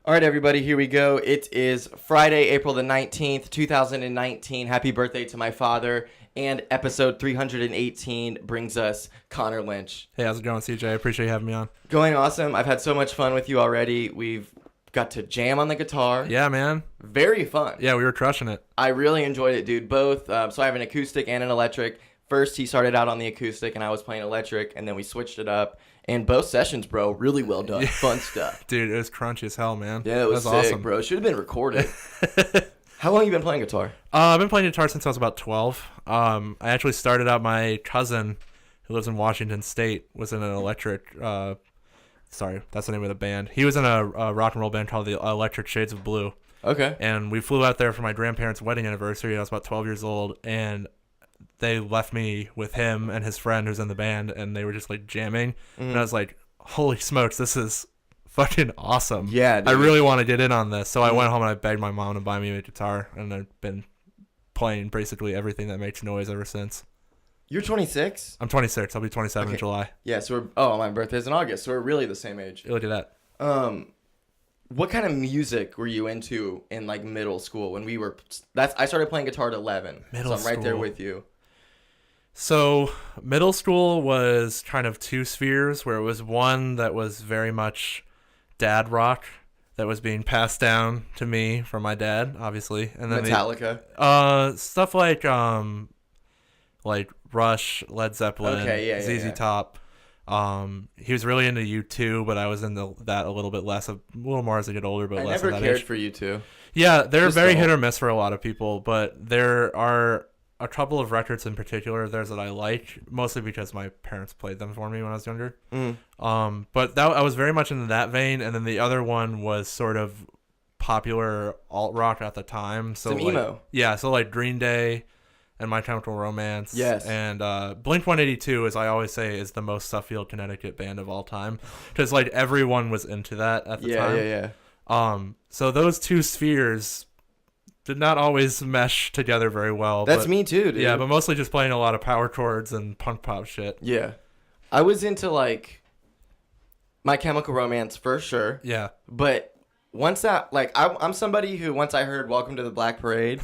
All right, everybody, here we go. It is Friday, April the 19th, 2019. Happy birthday to my father. And episode 318 brings us Conor Lynch. Hey, how's it going, CJ? I appreciate you having me on. Going awesome. I've had so much fun with you already. We've got to jam on the guitar. Yeah, man. Very fun. Yeah, we were crushing it. I really enjoyed it, dude. Both. So I have an acoustic and an electric. First, he started out on the acoustic, and I was playing electric, and then we switched it up. And both sessions, bro, really well done. Yeah. Fun stuff. Dude, it was crunchy as hell, man. Yeah, it was sick, awesome, bro. Should have been recorded. How long you been playing guitar? I've been playing guitar since I was about 12. I actually started out, my cousin, who lives in Washington State, was in an electric... sorry, that's the name of the band. He was in a rock and roll band called the Electric Shades of Blue. Okay. And we flew out there for my grandparents' wedding anniversary. I was about 12 years old, and they left me with him and his friend who's in the band, and they were just, like, jamming. Mm-hmm. And I was like, holy smokes, this is fucking awesome. Yeah, dude. I really want to get in on this. So I went home and I begged my mom to buy me a guitar, and I've been playing basically everything that makes noise ever since. You're 26? I'm 26. I'll be 27 in July. Yeah, so my birthday's in August, so we're really the same age. Look at that. What kind of music were you into in, like, middle school when we were... I started playing guitar at 11, so I'm right there with you. So middle school was kind of two spheres, where it was one that was very much dad rock that was being passed down to me from my dad, obviously, and then Metallica, stuff like Rush, Led Zeppelin, ZZ Top. He was really into U2, but I was into that a little bit less, a little more as I get older, but less. I never cared for U2. Yeah, they're very hit or miss for a lot of people, but there are a couple of records in particular there's that I like, mostly because my parents played them for me when I was younger. But I was very much into that vein, and then the other one was sort of popular alt rock at the time. So some emo. Yeah, so like Green Day and My Chemical Romance. Yes. And Blink-182, as I always say, is the most Suffield, Connecticut band of all time, because like everyone was into that at the time. Yeah. So those two spheres did not always mesh together very well. That's me too, dude. Yeah, but mostly just playing a lot of power chords and punk pop shit. Yeah. I was into, like, My Chemical Romance for sure. Yeah. But once that, like, I'm somebody who, once I heard Welcome to the Black Parade,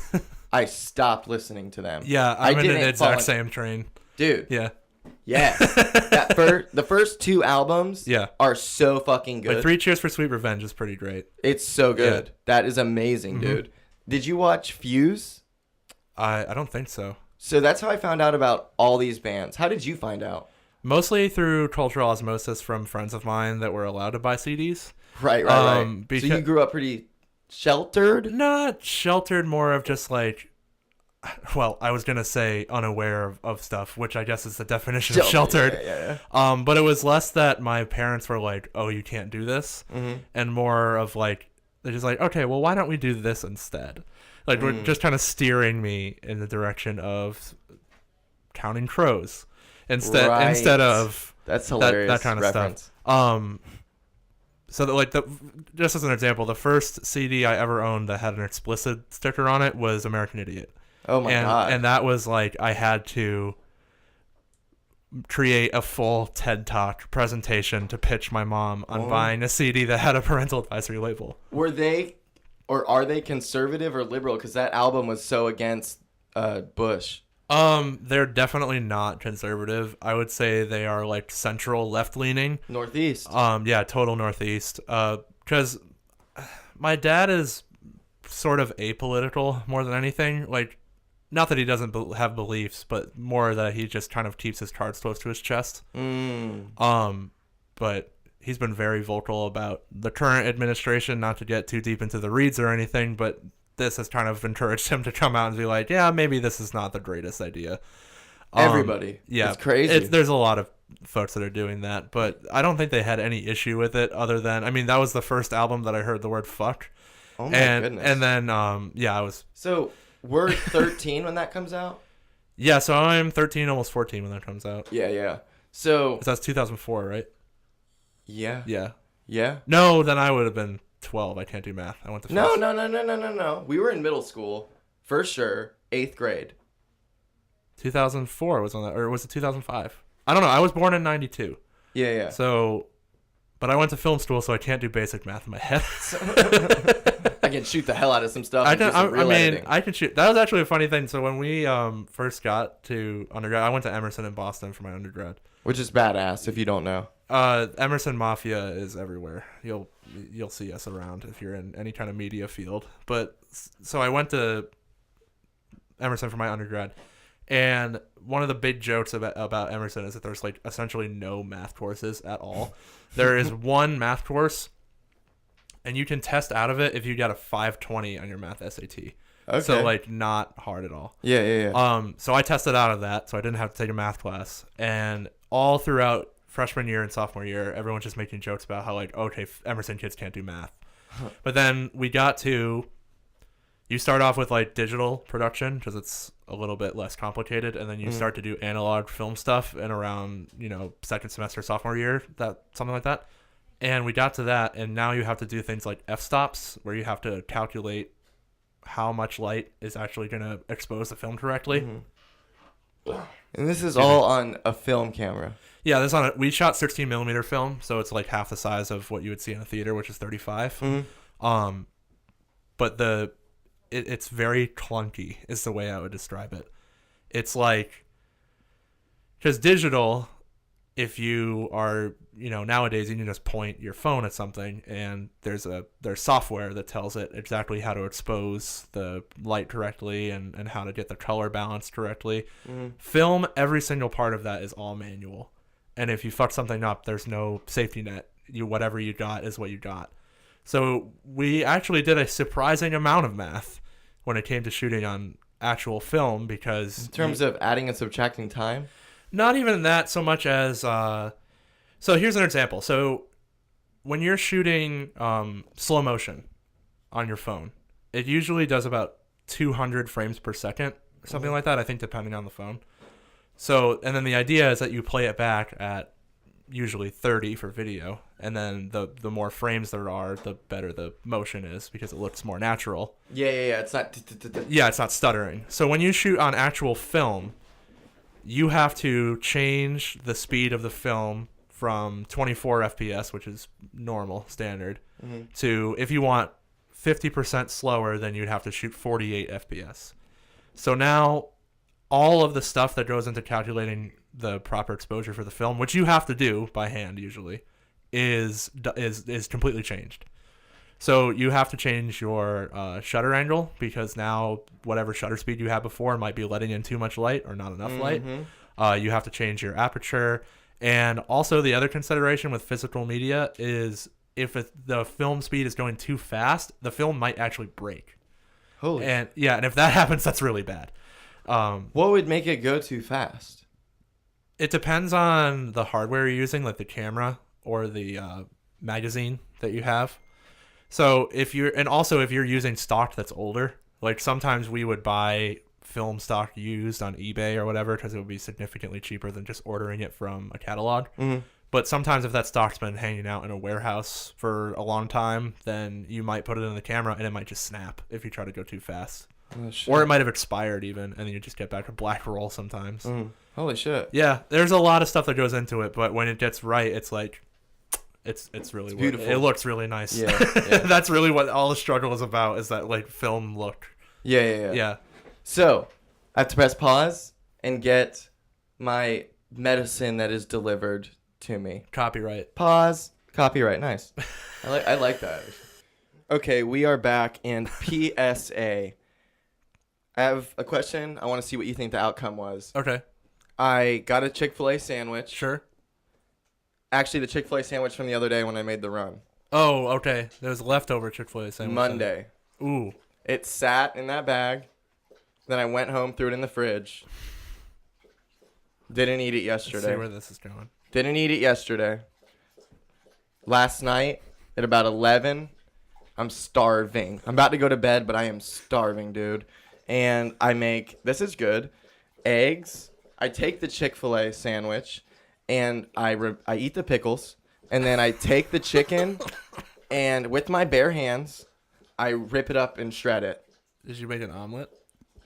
I stopped listening to them. Yeah, I'm in the exact same train. Dude. Yeah. Yes. The first two albums are so fucking good. Like 3 Cheers for Sweet Revenge is pretty great. It's so good. Yeah. That is amazing, dude. Did you watch Fuse? I don't think so. So that's how I found out about all these bands. How did you find out? Mostly through cultural osmosis from friends of mine that were allowed to buy CDs. Right. So you grew up pretty sheltered? Not sheltered, more of just like, well, I was going to say unaware of stuff, which I guess is the definition of sheltered. Yeah. But it was less that my parents were like, oh, you can't do this. And more of like, they're just like, okay, well, why don't we do this instead? Like, we're just kind of steering me in the direction of Counting Crows instead of that's hilarious. That kind of reference. Stuff. So that, like, just as an example, the first CD I ever owned that had an explicit sticker on it was American Idiot. Oh my God. And that was like, I had to create a full TED Talk presentation to pitch my mom on buying a CD that had a parental advisory label. Were they, or are they conservative or liberal? Because that album was so against Bush. They're definitely not conservative. I would say they are like central left-leaning. Northeast. Yeah, total Northeast. Because my dad is sort of apolitical more than anything. Like, not that he doesn't have beliefs, but more that he just kind of keeps his cards close to his chest. But he's been very vocal about the current administration, not to get too deep into the reads or anything, but this has kind of encouraged him to come out and be like, yeah, maybe this is not the greatest idea. Everybody. Yeah. It's crazy. There's a lot of folks that are doing that, but I don't think they had any issue with it other than, I mean, that was the first album that I heard the word fuck. Oh my goodness. And then, I was... So... We're 13 when that comes out? Yeah, so I'm 13, almost 14 when that comes out. Yeah. So... That's 2004, right? Yeah. Yeah? No, then I would have been 12. I can't do math. I went to No. We were in middle school, for sure, 8th grade. 2004 was on that, or was it 2005? I don't know. I was born in 92. Yeah. So But I went to film school, so I can't do basic math in my head. I can shoot the hell out of some stuff. I can shoot. That was actually a funny thing. So when we first got to undergrad, I went to Emerson in Boston for my undergrad. Which is badass if you don't know. Emerson Mafia is everywhere. You'll see us around if you're in any kind of media field. But so I went to Emerson for my undergrad, and one of the big jokes about Emerson is that there's like essentially no math courses at all. There is one math course, and you can test out of it if you got a 520 on your math SAT. Okay. So like not hard at all. Yeah. So I tested out of that, so I didn't have to take a math class, and all throughout freshman year and sophomore year, everyone's just making jokes about how like, okay, Emerson kids can't do math. But then we got to, you start off with like digital production because it's a little bit less complicated, and then you start to do analog film stuff in around, second semester sophomore year, something like that. And we got to that, and now you have to do things like f-stops, where you have to calculate how much light is actually going to expose the film correctly. And this is all on a film camera. Yeah, we shot 16 millimeter film, so it's like half the size of what you would see in a theater, which is 35. But it's very clunky is the way I would describe it. It's like, because digital, if you are, nowadays you can just point your phone at something, and there's software that tells it exactly how to expose the light correctly and how to get the color balanced correctly. Film, every single part of that is all manual. And if you fuck something up, there's no safety net. Whatever you got is what you got. So we actually did a surprising amount of math when it came to shooting on actual film, because... In terms of adding and subtracting time? Not even that so much as... So here's an example. So when you're shooting slow motion on your phone, it usually does about 200 frames per second, something like that, I think, depending on the phone. So, and then the idea is that you play it back at usually 30 for video, and then the more frames there are, the better the motion is, because it looks more natural. Yeah. It's not... Yeah, it's not stuttering. So when you shoot on actual film, you have to change the speed of the film from 24 FPS, which is normal, standard, to, if you want 50% slower, then you'd have to shoot 48 FPS. So now all of the stuff that goes into calculating the proper exposure for the film, which you have to do by hand usually, is completely changed. So you have to change your shutter angle, because now whatever shutter speed you had before might be letting in too much light or not enough light. You have to change your aperture. And also the other consideration with physical media is if the film speed is going too fast, the film might actually break. Holy. And if that happens, that's really bad. What would make it go too fast? It depends on the hardware you're using, like the camera or the magazine that you have. So if you're using stock that's older, like sometimes we would buy film stock used on eBay or whatever, because it would be significantly cheaper than just ordering it from a catalog. But sometimes if that stock's been hanging out in a warehouse for a long time, then you might put it in the camera and it might just snap if you try to go too fast. Oh, shit. Or it might have expired even, and then you just get back a black roll sometimes. Holy shit. Yeah, there's a lot of stuff that goes into it, but when it gets right, it's like, it's really beautiful. It looks really nice. Yeah. That's really what all the struggle is about, is that like film look. Yeah. So, I have to press pause and get my medicine that is delivered to me. Copyright. Pause. Copyright. Nice. I like that. Okay, we are back, and PSA. I have a question. I want to see what you think the outcome was. Okay. I got a Chick-fil-A sandwich. Sure. Actually, the Chick-fil-A sandwich from the other day when I made the run. Oh, okay. There was leftover Chick-fil-A sandwich. Monday. Ooh. It sat in that bag. Then I went home, threw it in the fridge. Didn't eat it yesterday. Let's see where this is going. Didn't eat it yesterday. Last night at about 11, I'm starving. I'm about to go to bed, but I am starving, dude. And I make, this is good, eggs. I take the Chick-fil-A sandwich, and I eat the pickles. And then I take the chicken, and with my bare hands, I rip it up and shred it. Did you make an omelet?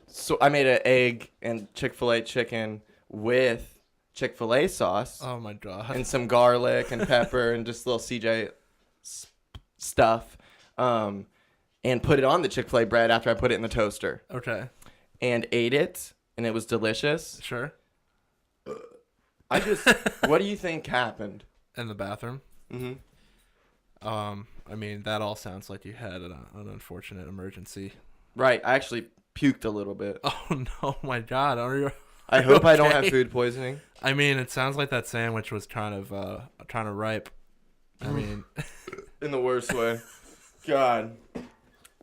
So I made an egg and Chick-fil-A chicken with Chick-fil-A sauce Oh my god. and some garlic and pepper and just little CJ stuff, and put it on the Chick-fil-A bread after I put it in the toaster Okay. and ate it, and it was delicious. Sure. What do you think happened? In the bathroom. Mm-hmm. I mean, that all sounds like you had an unfortunate emergency. Right. I actually puked a little bit. Oh no, my god. I hope I don't okay? have food poisoning. I mean, it sounds like that sandwich was trying to ripe. I mean, In the worst way. God.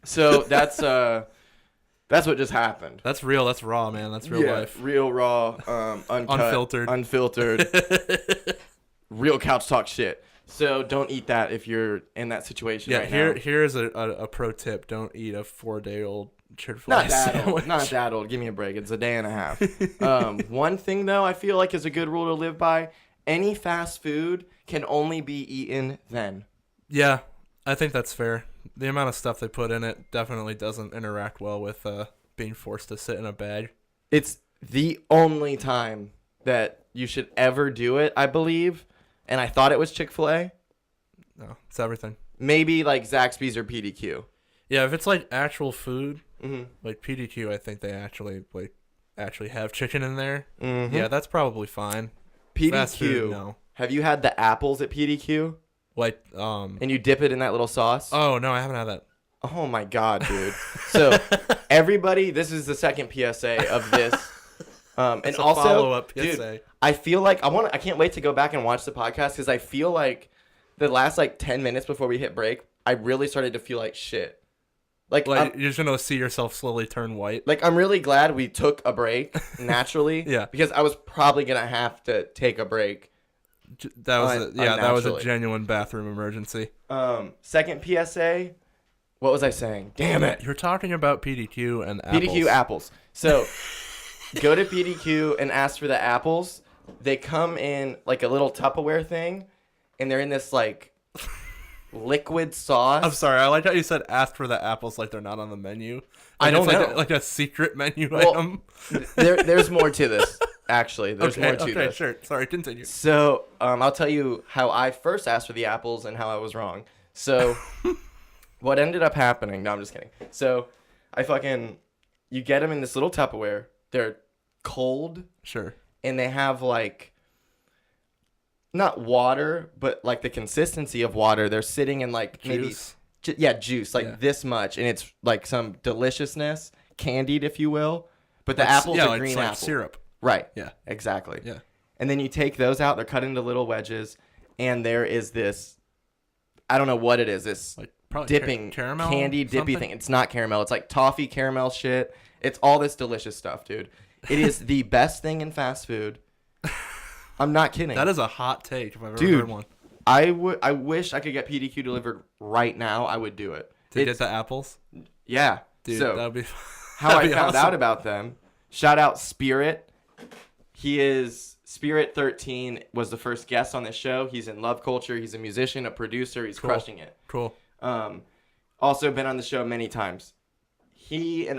So that's what just happened. that's real. That's raw, man. That's real life. Real raw, uncut, unfiltered, real couch talk shit. So don't eat that if you're in that situation right now. Here's a pro tip. Don't eat a 4-day-old Chick-fil-A Not that sandwich. old. Not that old. Give me a break. It's a day and a half. One thing, though, I feel like is a good rule to live by. Any fast food can only be eaten then. Yeah, I think that's fair. The amount of stuff they put in it definitely doesn't interact well with being forced to sit in a bag. It's the only time that you should ever do it, I believe. And I thought it was Chick-fil-A. No, it's everything. Maybe like Zaxby's or PDQ. Yeah, if it's like actual food, Mm-hmm. like PDQ, I think they actually have chicken in there. Mm-hmm. Yeah, that's probably fine. PDQ. Fast food, no. Have you had the apples at PDQ? Like And you dip it in that little sauce? Oh no, I haven't had that. Oh my god, dude. So everybody, this is the second PSA of this. And It's a also, follow-up PSA. dude, I feel like I can't wait to go back and watch the podcast because I feel like the last like 10 minutes before we hit break, I really started to feel like shit. Like you're just gonna see yourself slowly turn white. Like I'm really glad we took a break naturally. Yeah. Because I was probably gonna have to take a break. That was that was a unnaturally. genuine bathroom emergency. Second PSA. What was I saying? Damn it. You're talking about PDQ and apples. PDQ apples. So go to PDQ and ask for the apples. They come in like a little Tupperware thing, and they're in this like liquid sauce. I'm sorry. I like how you said ask for the apples like they're not on the menu. I don't it's know. like a secret menu Well, item. There's more to this. Actually, there's more to okay, this. sure. Sorry, continue. So I'll tell you how I first asked for the apples and how I was wrong. So what ended up happening? No, I'm just kidding. So you get them in this little Tupperware. They're cold. Sure. And they have like not water, but like the consistency of water. They're sitting in like Juice. maybe juice, like this much, and it's like some deliciousness, candied, if you will. But the apples are green like apple. syrup. Right. Yeah. Exactly. Yeah. And then you take those out. They're cut into little wedges, and there is this. I don't know what it is. This Like probably dipping caramel candy dippy something? thing. It's not caramel. It's like toffee caramel shit. It's all this delicious stuff, dude. It is the best thing in fast food. I'm not kidding. That is a hot take if I've ever Dude, heard one. I wish I could get PDQ delivered right now. I would do it. To get the apples? Yeah. Dude, so that would be how that'd I be found awesome. out about them. Shout out Spirit. He is Spirit 13 was the first guest on this show. He's in Love Culture. He's a musician, a producer. He's crushing it. Cool. Also been on the show many times. He and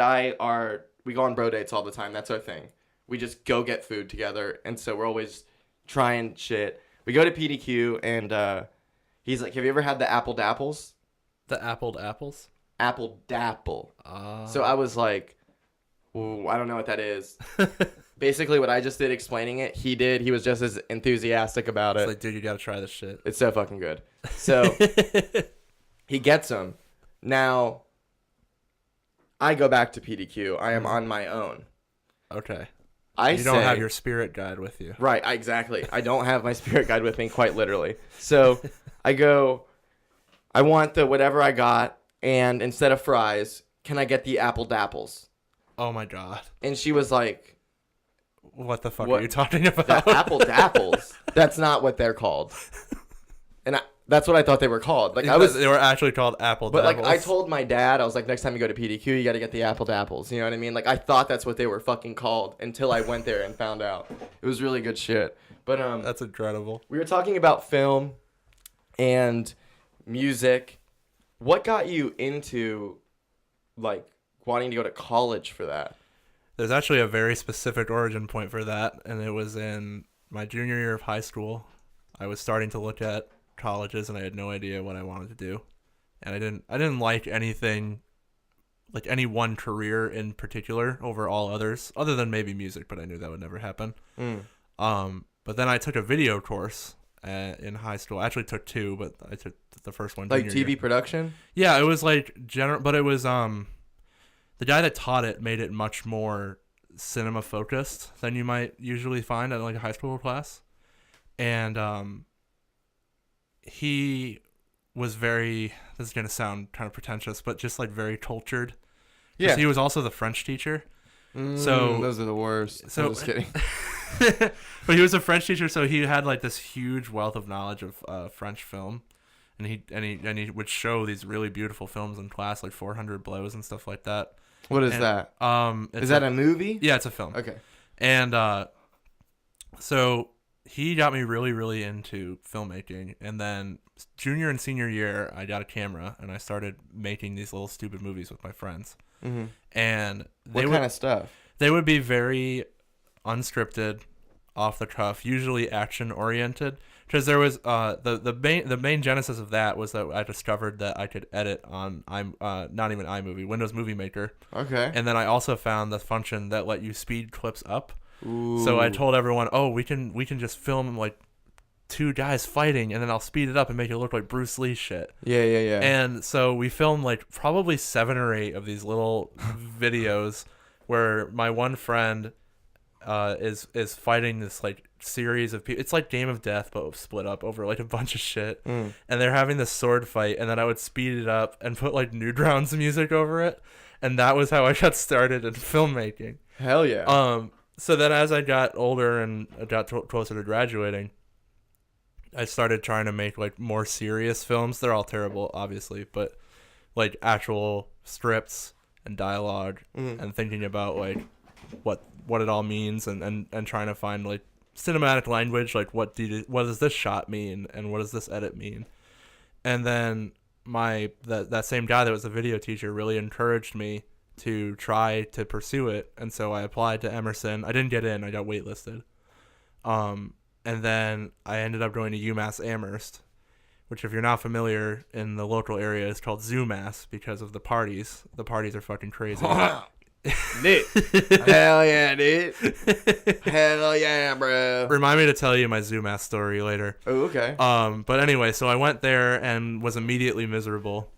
we go on bro dates all the time. That's our thing. We just go get food together, and so we're always trying shit. We go to PDQ, and he's like, "Have you ever had the apple dapples?" The appled apples? Apple dapple. So I was like, "Ooh, I don't know what that is." Basically, what I just did explaining it, he did. He was just as enthusiastic about It's it. like, dude, you gotta try this shit. It's so fucking good. So he gets them. Now, I go back to PDQ. I am on my own. Okay. You don't have your spirit guide with you. Right, exactly. I don't have my spirit guide with me, quite literally. So I go, I want the whatever I got, and instead of fries, can I get the apple dapples? Oh my god. And she was like, What the fuck What? are you talking about? the apple dapples? That's not what they're called. And that's what I thought they were called. Like They were actually called apple But dapples. like I told my dad, I was like, next time you go to PDQ, you got to get the apple dapples. You know what I mean? Like I thought that's what they were fucking called until I went there and found out. It was really good shit. But That's incredible. we were talking about film and music. What got you into like wanting to go to college for that? There's actually a very specific origin point for that, and it was in my junior year of high school, I was starting to look at colleges, and I had no idea what I wanted to do, and I didn't like anything, like any one career in particular over all others, other than maybe music, but I knew that would never happen. But then I took a video course in high school. I actually took two, but I took the first one. Like TV production? Yeah, it was like general, but it was the guy that taught it made it much more cinema focused than you might usually find at like a high school class, and he was very. This is gonna sound kind of pretentious, but just like very cultured. Yeah. He was also the French teacher. So those are the worst. So I'm just kidding. But he was a French teacher, so he had like this huge wealth of knowledge of French film, and he would show these really beautiful films in class, like 400 Blows and stuff like that. What is that? Is that a movie? Yeah, it's a film. Okay. And so he got me really, really into filmmaking, and then junior and senior year, I got a camera and I started making these little stupid movies with my friends. Mm-hmm. And what kind of stuff? They would be very unscripted, off the cuff, usually action oriented. Because there was the main genesis of that was that I discovered that I could edit on not even iMovie, Windows Movie Maker. Okay. And then I also found the function that let you speed clips up. Ooh. So I told everyone, oh, we can just film like two guys fighting, and then I'll speed it up and make it look like Bruce Lee shit. Yeah. And so we filmed like probably 7 or 8 of these little videos where my one friend is fighting this like series of people. It's like Game of Death, but split up over like a bunch of shit. And they're having this sword fight, and then I would speed it up and put like Newgrounds music over it, and that was how I got started in filmmaking. Hell yeah. So then as I got older and I got closer to graduating, I started trying to make like more serious films. They're all terrible, obviously, but like actual scripts and dialogue, and thinking about like what it all means, and trying to find like cinematic language, like what does this shot mean, and what does this edit mean. And then that same guy that was a video teacher really encouraged me to try to pursue it, and so I applied to Emerson. I didn't get in, I got waitlisted. And then I ended up going to UMass Amherst, which, if you're not familiar, in the local area is called Zoomass because of the parties. The parties are fucking crazy. Nick. Hell yeah, dude. Hell yeah, bro. Remind me to tell you my Zoomass story later. Oh, okay. But anyway, so I went there and was immediately miserable.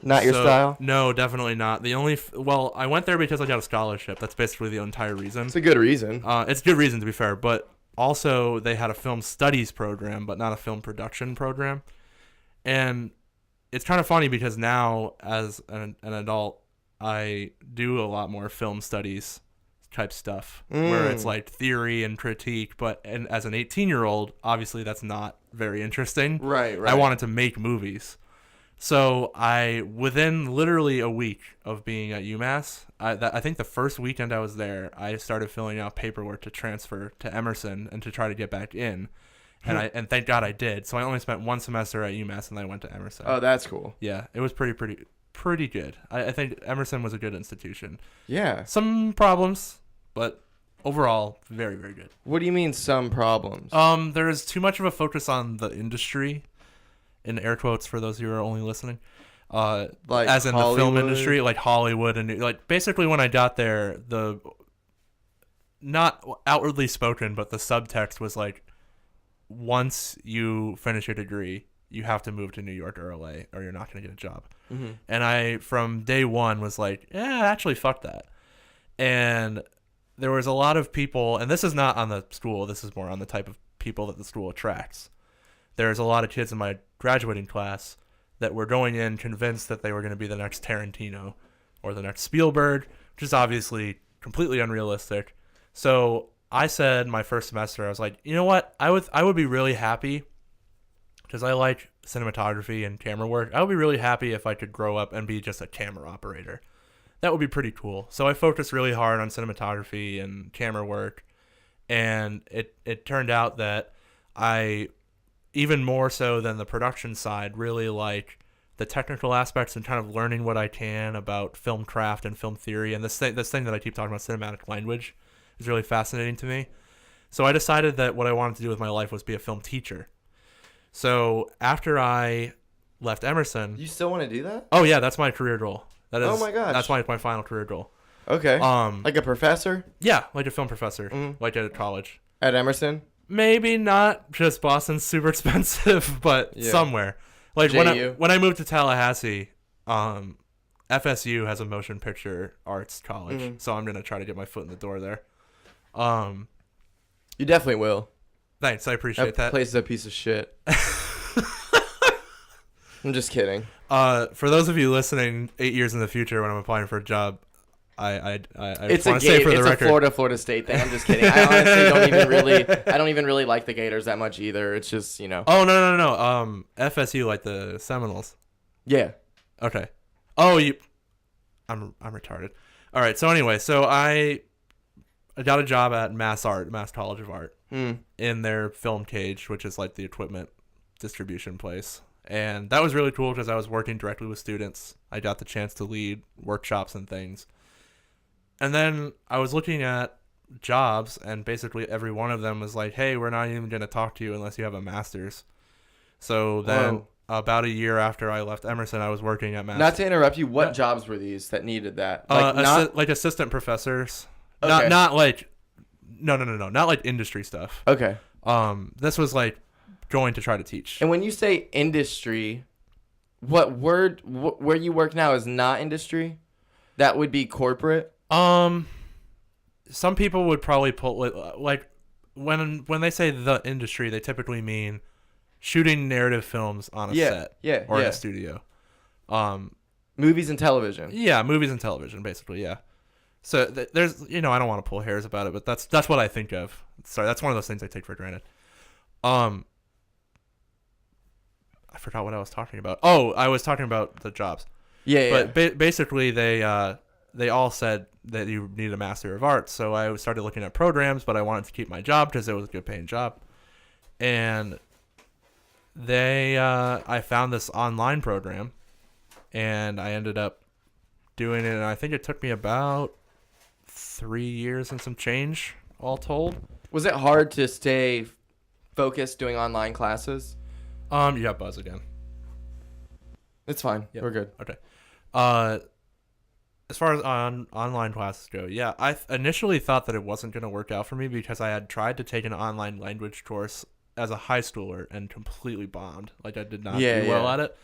Not your style? No, definitely not. I went there because I got a scholarship. That's basically the entire reason. It's a good reason. It's a good reason, to be fair, but also they had a film studies program, but not a film production program. And it's kind of funny because now, as an adult, I do a lot more film studies type stuff, where it's like theory and critique, and as an 18-year-old, obviously that's not very interesting. Right. I wanted to make movies. So within literally a week of being at UMass, I think the first weekend I was there, I started filling out paperwork to transfer to Emerson and to try to get back in. And thank God I did. So I only spent 1 semester at UMass, and then I went to Emerson. Oh, that's cool. Yeah, it was pretty good. I think Emerson was a good institution. Yeah. Some problems, but overall, very, very good. What do you mean some problems? There is too much of a focus on the industry, in air quotes for those who are only listening. Like as in Hollywood? The film industry, like Hollywood, and like basically when I got there, the not outwardly spoken, but the subtext was like, once you finish your degree, you have to move to New York or LA, or you're not going to get a job. Mm-hmm. And I, from day one, was like, actually, fuck that. And there was a lot of people, and this is not on the school, this is more on the type of people that the school attracts. There's a lot of kids in my graduating class that were going in convinced that they were going to be the next Tarantino or the next Spielberg, which is obviously completely unrealistic. So I said my first semester, I was like, you know what? I would be really happy, because I like cinematography and camera work. I would be really happy if I could grow up and be just a camera operator. That would be pretty cool. So I focused really hard on cinematography and camera work, and it turned out that I, even more so than the production side, really like the technical aspects and kind of learning what I can about film craft and film theory. And this thing that I keep talking about, cinematic language, is really fascinating to me. So I decided that what I wanted to do with my life was be a film teacher. So after I left Emerson, You still want to do that? oh yeah, that's my career goal. That is, Oh my gosh. that's my final career goal. Okay. Um, Like a professor yeah, like a film professor, Mhm. like at college. at Emerson? Maybe not just Boston's super expensive, but Yeah. somewhere. Like JU. when I moved to Tallahassee, FSU has a motion picture arts college, Mhm. so I'm gonna try to get my foot in the door there. You definitely will. Thanks, I appreciate that. place is a piece of shit. I'm just kidding. For those of you listening 8 years in the future when I'm applying for a job, I It's just want to say for the it's record. a Florida State thing. I'm just kidding. I honestly don't even really like the Gators that much either. It's just, you know. Oh no. FSU, like the Seminoles. Yeah. Okay. I'm retarded. All right. So anyway, I got a job at Mass College of Art, in their film cage, which is like the equipment distribution place. And that was really cool because I was working directly with students. I got the chance to lead workshops and things. And then I was looking at jobs, and basically every one of them was like, hey, we're not even going to talk to you unless you have a master's. So then Whoa. about a year after I left Emerson, I was working at Mass. Not to interrupt you, what Yeah. jobs were these that needed that? Like assistant professors. Okay. Not like no, not like industry stuff. Okay. This was like going to try to teach. And when you say industry, where you work now is not industry? That would be corporate? Some people would probably put like when they say the industry, they typically mean shooting narrative films on a set or in a studio. Movies and television. Yeah, movies and television, basically. Yeah. So there's, I don't want to pull hairs about it, but that's what I think of. Sorry, that's one of those things I take for granted. I forgot what I was talking about. Oh, I was talking about the jobs. Yeah. But basically, they all said that you need a Master of Arts. So I started looking at programs, but I wanted to keep my job because it was a good paying job. And I found this online program, and I ended up doing it. And I think it took me about 3 years and some change, all told. Was it hard to stay focused doing online classes? You got buzz again. It's fine. Yep. We're good. Okay. As far as online classes go, yeah, I initially thought that it wasn't going to work out for me because I had tried to take an online language course as a high schooler and completely bombed. Like I did not do well at it.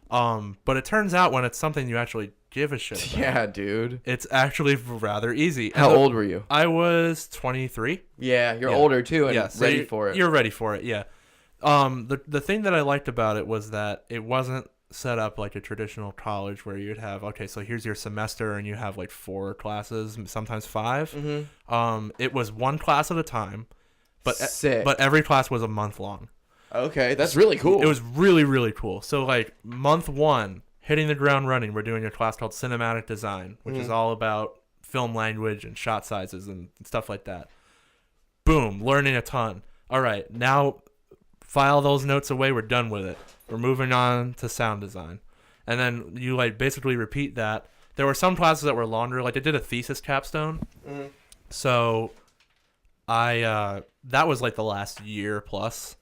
But it turns out when it's something you actually give a shit about, Yeah, dude. it's actually rather easy. How old were you? I was 23. Yeah, you're Yeah. older too and Yeah, so ready for it. You're ready for it, yeah. The thing that I liked about it was that it wasn't set up like a traditional college where you'd have, okay, so here's your semester and you have like 4 classes, sometimes 5. Mm-hmm. It was one class at a time, but Sick. but every class was a month long. Okay, that's really cool. It was really, really cool. So like month 1, hitting the ground running, we're doing a class called cinematic design, which is all about film language and shot sizes and stuff like that. Boom, learning a ton. All right, now file those notes away. We're done with it. We're moving on to sound design. And then you like basically repeat that. There were some classes that were longer. Like I did a thesis capstone. Mhm. So that was like the last year plus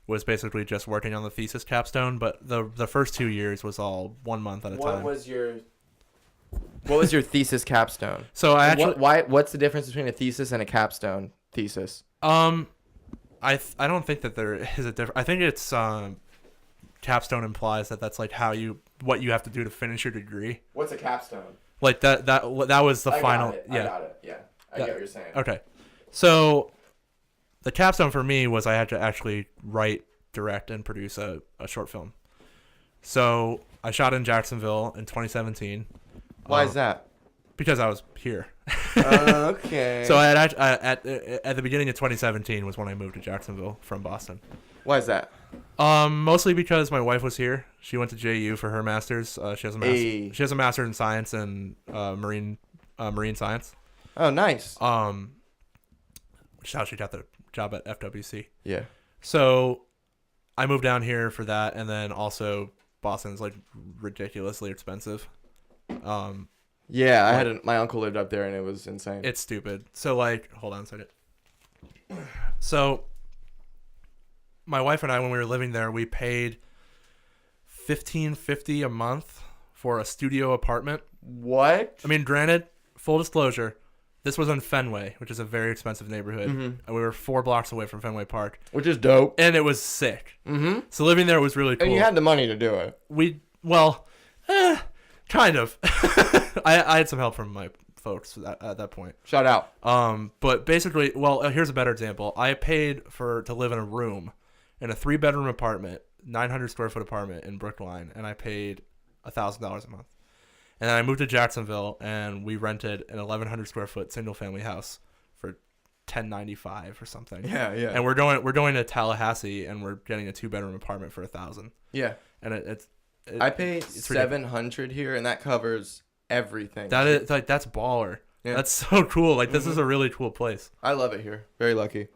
was basically just working on the thesis capstone. But the first 2 years was all 1 month at a time. What was your thesis capstone? So I actually What's the difference between a thesis and a capstone thesis? I don't think that there is a difference. I think it's capstone implies that that's like what you have to do to finish your degree. What's a capstone? Like that was the final. I got it. Yeah. I get what you're saying. Okay. So the capstone for me was I had to actually write, direct, and produce a short film. So I shot in Jacksonville in 2017. Why is that? Because I was here. Okay. So at the beginning of 2017 was when I moved to Jacksonville from Boston. Why is that? Mostly because my wife was here. She went to JU for her master's. She has a Hey. she has a master's in science and marine science. Oh, nice. Which is how she got the job at FWC. Yeah. So I moved down here for that, and then also Boston's like ridiculously expensive. Yeah, my uncle lived up there and it was insane. It's stupid. So like, hold on a second. So my wife and I, when we were living there, we paid $1,550 a month for a studio apartment. What? I mean, granted, full disclosure, this was in Fenway, which is a very expensive neighborhood. And we were 4 blocks away from Fenway Park. Which is dope. And it was sick. So living there was really cool. And you had the money to do it. Kind of. I had some help from my folks at that point. Shout out. But basically, here's a better example. I paid to live in a room in a 3-bedroom apartment, 900 square foot apartment in Brookline, and I paid $1,000 a month. And then I moved to Jacksonville, and we rented an 1,100 square foot single family house for $1,095 or something. Yeah. And we're going to Tallahassee, and we're getting a 2-bedroom apartment for $1,000. Yeah. And I pay $700 here, and that covers everything. That is that's baller. Yeah. That's so cool. Like this is a really cool place. I love it here. Very lucky.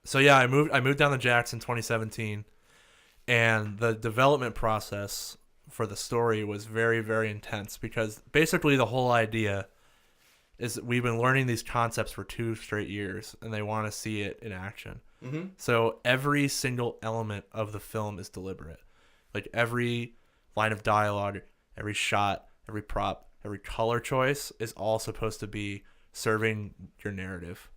So yeah, I moved down to Jackson 2017, and the development process for the story was very, very intense because basically the whole idea is that we've been learning these concepts for 2 straight years, and they want to see it in action. So every single element of the film is deliberate. Like every line of dialogue, every shot, every prop, every color choice is all supposed to be serving your narrative.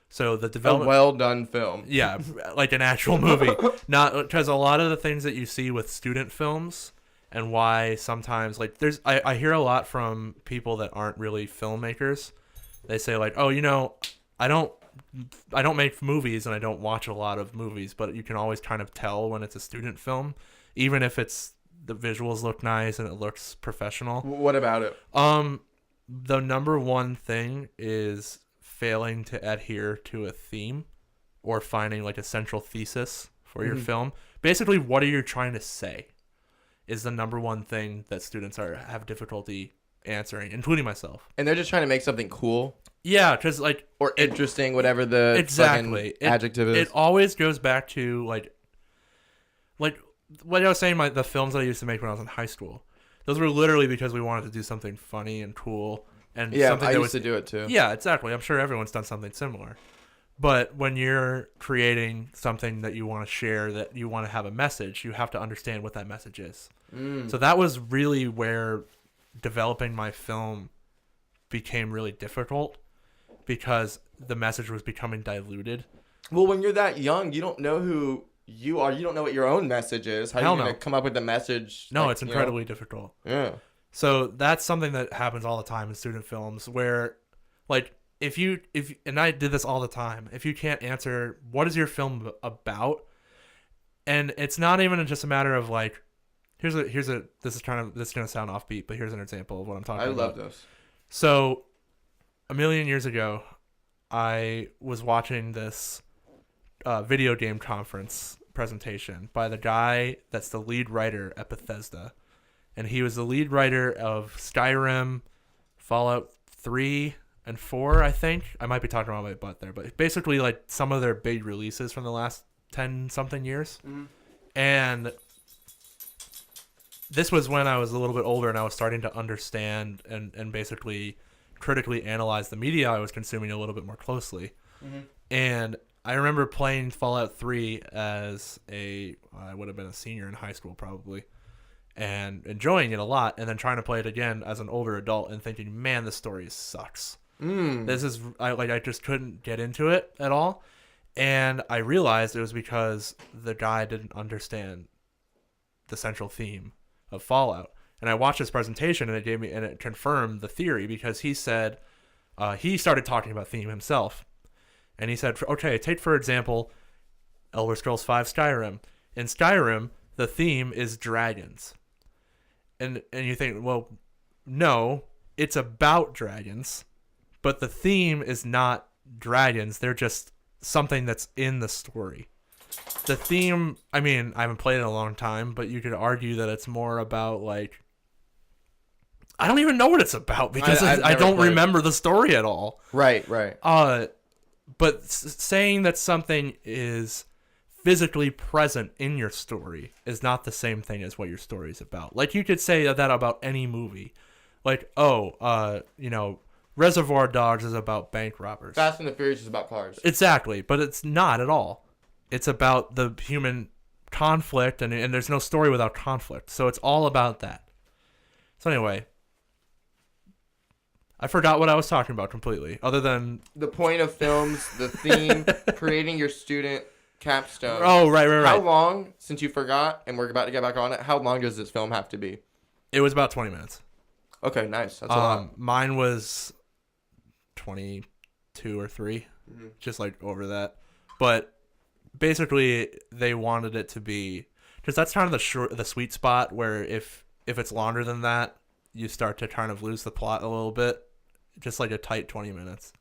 So the development, a well done film. Yeah, like an actual movie. Not because a lot of the things that you see with student films and why sometimes like I hear a lot from people that aren't really filmmakers. They say like, oh, I don't make movies and I don't watch a lot of movies, but you can always kind of tell when it's a student film, even if the visuals look nice and it looks professional. What about it? The number one thing is failing to adhere to a theme or finding like a central thesis for your film. Basically, what are you trying to say is the number one thing that students have difficulty answering, including myself. And they're just trying to make something cool. Yeah, because like or interesting, whatever the exactly adjective is. It always goes back to like what I was saying. The films that I used to make when I was in high school, those were literally because we wanted to do something funny and cool. And something I used to do it too. Yeah, exactly. I'm sure everyone's done something similar. But when you're creating something that you want to share, that you want to have a message, you have to understand what that message is. So that was really where developing my film became really difficult because the message was becoming diluted. Well, when you're that young, you don't know who you are. You don't know what your own message is. How are you going to come up with the message? No, it's incredibly difficult. Yeah. So that's something that happens all the time in student films where, like, if and I did this all the time, if you can't answer what is your film about, and it's not even just a matter of like, this is gonna sound offbeat, but here's an example of what I'm talking about. I love this. So, a million years ago, I was watching this video game conference presentation by the guy that's the lead writer at Bethesda. And he was the lead writer of Skyrim, Fallout 3 and 4, I think. I might be talking around my butt there. But basically, like, some of their big releases from the last 10-something years. And this was when I was a little bit older and I was starting to understand and basically critically analyze the media I was consuming a little bit more closely. And I remember playing Fallout 3 as I would have been a senior in high school probably. And enjoying it a lot, and then trying to play it again as an older adult and thinking, man, this story sucks. This is I just couldn't get into it at all. And I realized it was because the guy didn't understand the central theme of Fallout. And I watched his presentation, and it confirmed the theory because he said he started talking about theme himself, and he said, okay, take for example, Elder Scrolls V Skyrim. In Skyrim, the theme is dragons. And you think, well, no, it's about dragons, but the theme is not dragons. They're just something that's in the story. The theme, I mean, I haven't played it in a long time, but you could argue that it's more about, like, I don't even know what it's about because I don't remember the story at all. Right. But saying that something is physically present in your story is not the same thing as what your story is about. Like, you could say that about any movie. Like, Reservoir Dogs is about bank robbers. Fast and the Furious is about cars. Exactly, but it's not at all. It's about the human conflict, and there's no story without conflict. So it's all about that. So anyway, I forgot what I was talking about completely, other than the point of films, the theme, creating your student capstone. Oh, right. How long, since you forgot, and we're about to get back on it, how long does this film have to be? It was about 20 minutes. Okay, nice. That's a lot. Mine was 22 or 3, just like over that. But basically, they wanted it to be, because that's kind of the sweet spot where if it's longer than that, you start to kind of lose the plot a little bit. Just like a tight 20 minutes.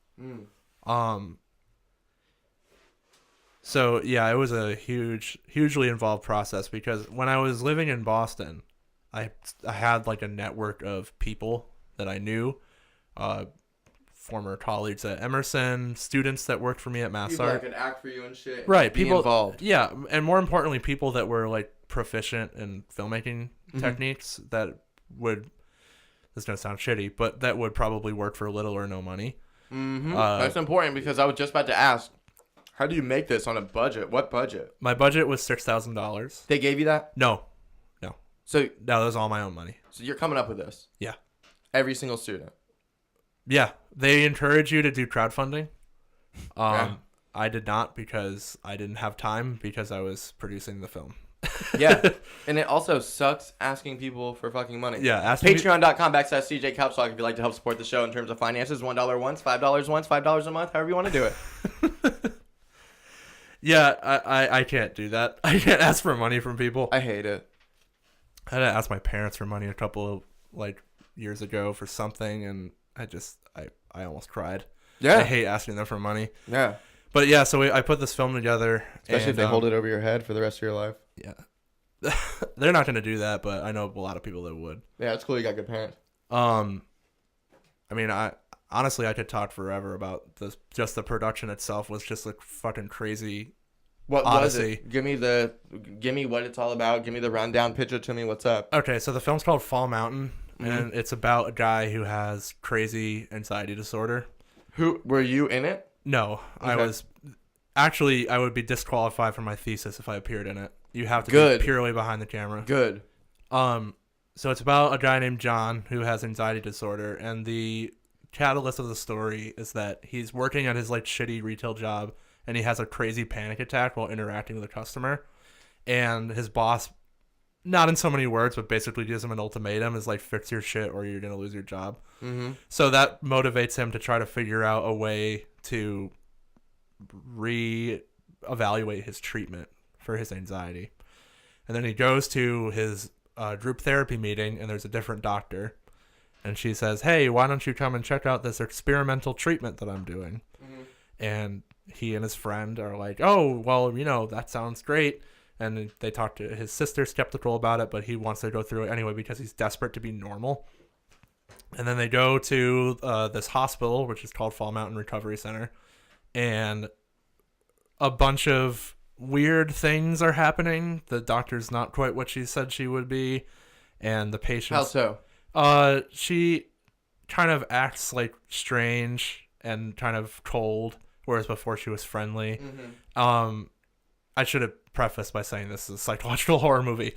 So yeah, it was a hugely involved process, because when I was living in Boston, I had like a network of people that I knew, former colleagues at Emerson, students that worked for me at MassArt. People that could act for you and shit. Right, be people involved. Yeah, and more importantly, people that were like proficient in filmmaking techniques that would. This is gonna sound shitty, but that would probably work for little or no money. That's important, because I was just about to ask, how do you make this on a budget? What budget? My budget was $6,000. They gave you that? No. So that was all my own money. So you're coming up with this? Yeah. Every single student? Yeah. They encourage you to do crowdfunding. Yeah. I did not, because I didn't have time, because I was producing the film. Yeah. And it also sucks asking people for fucking money. Yeah. Patreon.com/CJ Couchtalk if you'd like to help support the show in terms of finances. $1 once, $5 once, $5 a month, however you want to do it. Yeah, I can't do that. I can't ask for money from people. I hate it. I had to ask my parents for money a couple of like years ago for something, and I almost cried. Yeah. I hate asking them for money. Yeah. But yeah, so I put this film together. Especially if they hold it over your head for the rest of your life. Yeah. They're not going to do that, but I know a lot of people that would. Yeah, it's cool you got good parents. I mean, honestly, I could talk forever about this. Just the production itself was just a fucking crazy What odyssey. was it? Give me what it's all about. Give me the rundown. Pitch it to me. What's up? Okay, so the film's called Fall Mountain, and it's about a guy who has crazy anxiety disorder. Who were you in it? No, Okay. I was. Actually, I would be disqualified from my thesis if I appeared in it. You have to Good. be purely behind the camera. Good. So it's about a guy named John who has anxiety disorder, and the catalyst of the story is that he's working at his like shitty retail job, and he has a crazy panic attack while interacting with a customer, and his boss, not in so many words, but basically gives him an ultimatum, is like, fix your shit or you're gonna lose your job. So that motivates him to try to figure out a way to re-evaluate his treatment for his anxiety. And then he goes to his group therapy meeting, and there's a different doctor, and she says, hey, why don't you come and check out this experimental treatment that I'm doing? And he and his friend are like, oh, well, that sounds great. And they talk to his sister, skeptical about it, but he wants to go through it anyway because he's desperate to be normal. And then they go to this hospital, which is called Fall Mountain Recovery Center, and a bunch of weird things are happening. The doctor's not quite what she said she would be, and the patient. How so? She kind of acts like strange and kind of cold, whereas before she was friendly. I should have prefaced by saying this is a psychological horror movie.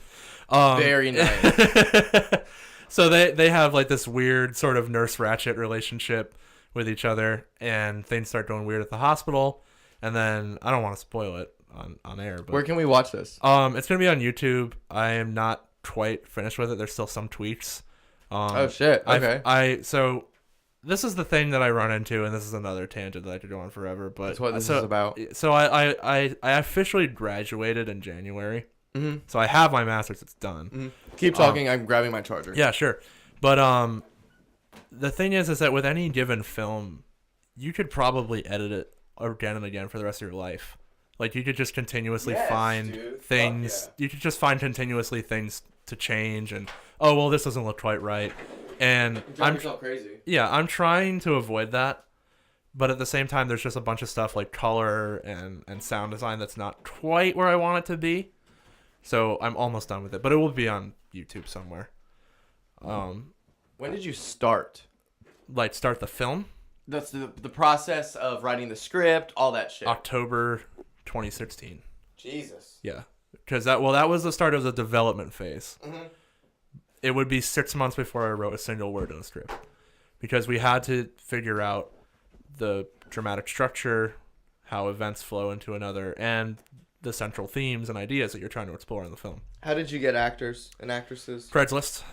Very nice. So they have like this weird sort of Nurse Ratched relationship with each other, and things start going weird at the hospital. And then I don't want to spoil it on air, but Where can we watch this? it's gonna be on YouTube. I am not quite finished with it. There's still some tweaks. Oh shit. Okay. So this is the thing that I run into, and this is another tangent that I could go on forever. But That's what this is about. So I officially graduated in January. So I have my master's. It's done. Keep talking. I'm grabbing my charger. Yeah, sure. But the thing is that with any given film, you could probably edit it again and again for the rest of your life. Like, you could just continuously find things. You could just find continuously things to change, and oh well, this doesn't look quite right. And I'm yourself crazy. Yeah, I'm trying to avoid that, but at the same time, there's just a bunch of stuff like color and sound design that's not quite where I want it to be. So I'm almost done with it, but it will be on YouTube somewhere. When did you start? like start the film? That's the process of writing the script, all that shit. October 2016. Jesus. Yeah, because that was the start of the development phase. Mm-hmm. It would be 6 months before I wrote a single word in the script, because we had to figure out the dramatic structure, how events flow into another, and the central themes and ideas that you're trying to explore in the film. How did you get actors and actresses? Craigslist.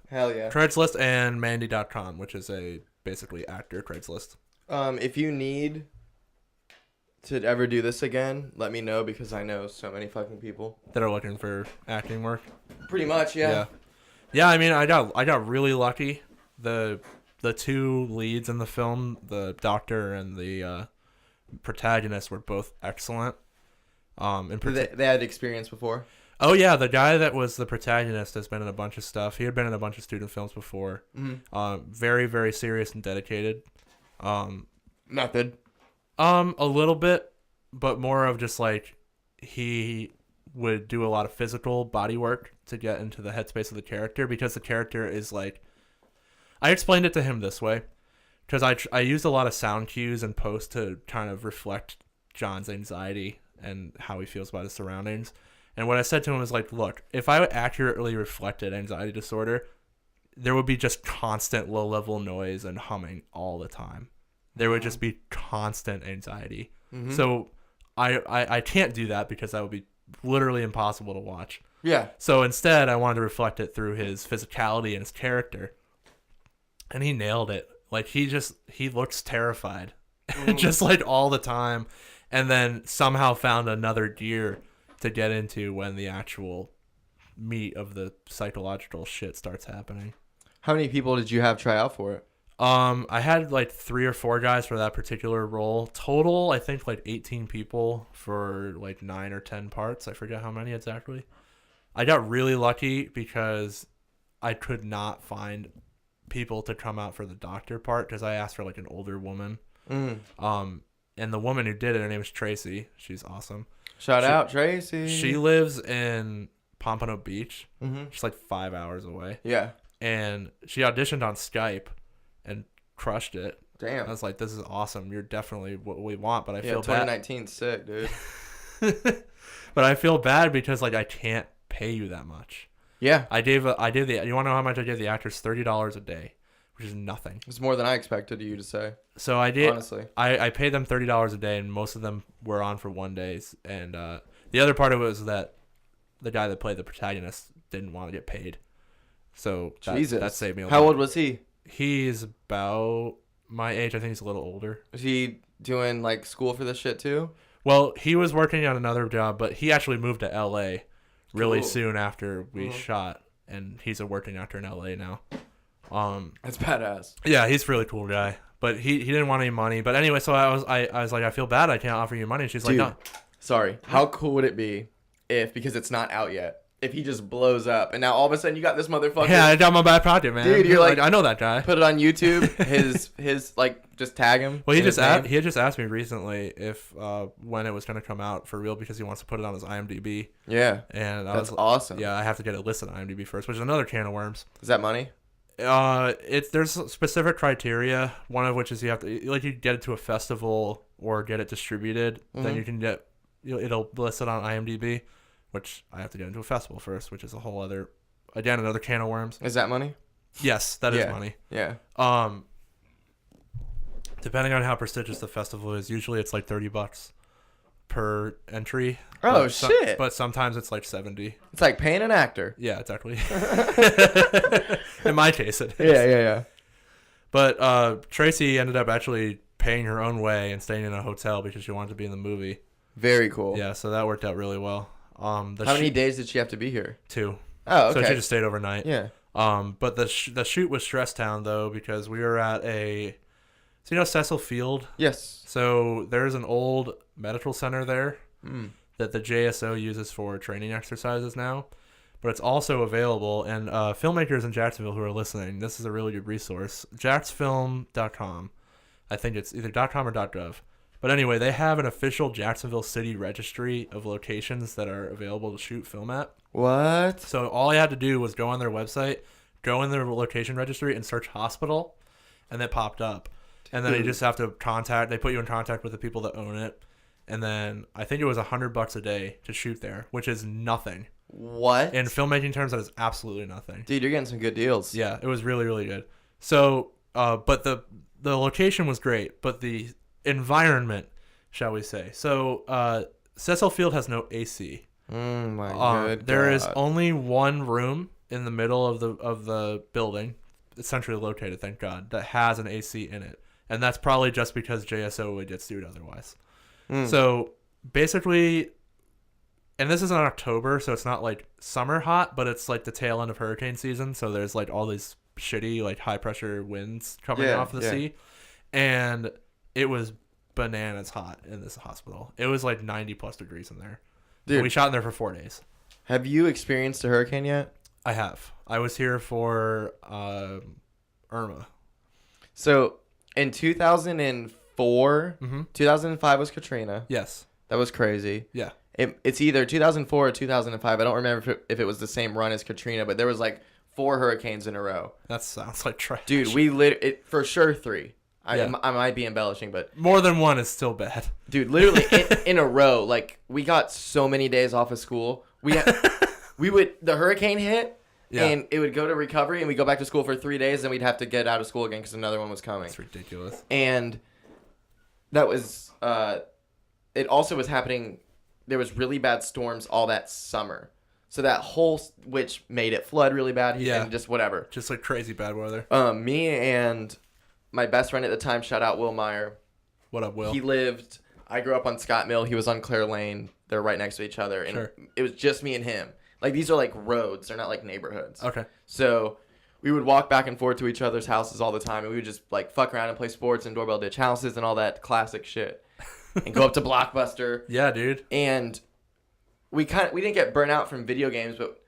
Hell yeah. Craigslist and Mandy.com, which is a basically actor Craigslist. If you need to ever do this again, let me know, because I know so many fucking people that are looking for acting work. Pretty much, yeah. Yeah, I mean, I got really lucky. The two leads in the film, the doctor and the protagonist, were both excellent. They had experience before? Oh, yeah. The guy that was the protagonist has been in a bunch of stuff. He had been in a bunch of student films before. Mm-hmm. Very, very serious and dedicated. Method? A little bit, but more of just like he would do a lot of physical body work to get into the headspace of the character, because the character is like... I explained it to him this way, because I used a lot of sound cues in post to kind of reflect John's anxiety and how he feels about his surroundings. And what I said to him was like, look, if I accurately reflected anxiety disorder, there would be just constant low-level noise and humming all the time. There would just be constant anxiety. Mm-hmm. So I can't do that, because that would be literally impossible to watch. Yeah. So instead, I wanted to reflect it through his physicality and his character. And he nailed it. Like, he looks terrified. Just like all the time. And then somehow found another gear to get into when the actual meat of the psychological shit starts happening. How many people did you have try out for it? I had like 3 or 4 guys for that particular role. Total, I think like 18 people for like 9 or 10 parts. I forget how many exactly. I got really lucky because I could not find people to come out for the doctor part, because I asked for like an older woman. And the woman who did it, her name is Tracy. She's awesome. Shout out, Tracy. She lives in Pompano Beach. Mm-hmm. She's like 5 hours away. Yeah. And she auditioned on Skype and crushed it. Damn. I was like, this is awesome. You're definitely what we want, but I feel 2019 sick, dude. But I feel bad because like I can't pay you that much. Yeah. you want to know how much I gave the actors? $30 a day, which is nothing. It's more than I expected you to say. So I did. Honestly. I paid them $30 a day, and most of them were on for 1 day. And the other part of it was that the guy that played the protagonist didn't want to get paid. So that saved me a lot. How old was he? He's about my age. I think he's a little older. Is he doing like school for this shit too? Well, he was working on another job, but he actually moved to LA really soon after we shot, and he's a working actor in LA now. That's badass. Yeah, he's a really cool guy, but he didn't want any money. But anyway, so I was like, I feel bad, I can't offer you money. She's like, no. Sorry. How cool would it be if, because it's not out yet, if he just blows up and now all of a sudden you got this motherfucker? Yeah, I got my back pocket, man. Dude, you're like, I know that guy. Put it on YouTube. His like, just tag him. Well, he had just asked me recently if when it was gonna come out for real, because he wants to put it on his IMDb. Yeah. And that's awesome. Yeah, I have to get it listed on IMDb first, which is another can of worms. Is that money? There's specific criteria. One of which is you have to you get it to a festival or get it distributed. Mm-hmm. Then you can get it'll list it on IMDb, which I have to get into a festival first, which is a whole other, again, another can of worms. Is that money? Yes, that is money. Yeah. Depending on how prestigious the festival is, usually it's like $30 per entry. Oh, shit. But sometimes it's like 70. It's like paying an actor. Yeah, exactly. In my case, it is. Yeah. But Tracy ended up actually paying her own way and staying in a hotel because she wanted to be in the movie. Very cool. Yeah, so that worked out really well. How many days did she have to be here? 2. Oh, okay. So she just stayed overnight. Yeah. But the shoot was Stress Town, though, because we were at so you know Cecil Field? Yes. So there's an old medical center there that the JSO uses for training exercises now. But it's also available, and filmmakers in Jacksonville who are listening, this is a really good resource. jacksfilm.com. I think it's either .com or .gov. But anyway, they have an official Jacksonville City registry of locations that are available to shoot film at. What? So all I had to do was go on their website, go in their location registry, and search hospital. and it popped up. And then you just have to they put you in contact with the people that own it. And then I think it was $100 a day to shoot there, which is nothing. What? In filmmaking terms, that is absolutely nothing. Dude, you're getting some good deals. Yeah, it was really, really good. So, but the location was great, but the environment, shall we say. So, Cecil Field has no AC. My God. There is only one room in the middle of the building, it's centrally located, thank God, that has an AC in it. And that's probably just because JSO would get sued otherwise. So basically, and this is in October, so it's not like summer hot, but it's like the tail end of hurricane season. So there's like all these shitty like high pressure winds coming off the sea. And it was bananas hot in this hospital. It was like 90 plus degrees in there. Dude, and we shot in there for 4 days. Have you experienced a hurricane yet? I have. I was here for Irma. So in 2004, 2005 was Katrina. Yes. That was crazy. Yeah. It's either 2004 or 2005. I don't remember if it was the same run as Katrina, but there was like 4 hurricanes in a row. That sounds like trash. Dude, it for sure 3. I might be embellishing, but more than one is still bad. Dude, literally in a row. Like, we got so many days off of school. The hurricane hit, and it would go to recovery, and we'd go back to school for 3 days, and we'd have to get out of school again because another one was coming. It's ridiculous. And that was, it also was happening, there was really bad storms all that summer. So that whole, which made it flood really bad, and just whatever. Just like crazy bad weather. Me and my best friend at the time, shout out Will Meyer. What up, Will? I grew up on Scott Mill. He was on Clare Lane. They're right next to each other. And it was just me and him. Like, these are like roads. They're not like neighborhoods. Okay. So we would walk back and forth to each other's houses all the time. And we would just like fuck around and play sports and doorbell ditch houses and all that classic shit. And go up to Blockbuster. Yeah, dude. And we didn't get burnt out from video games, but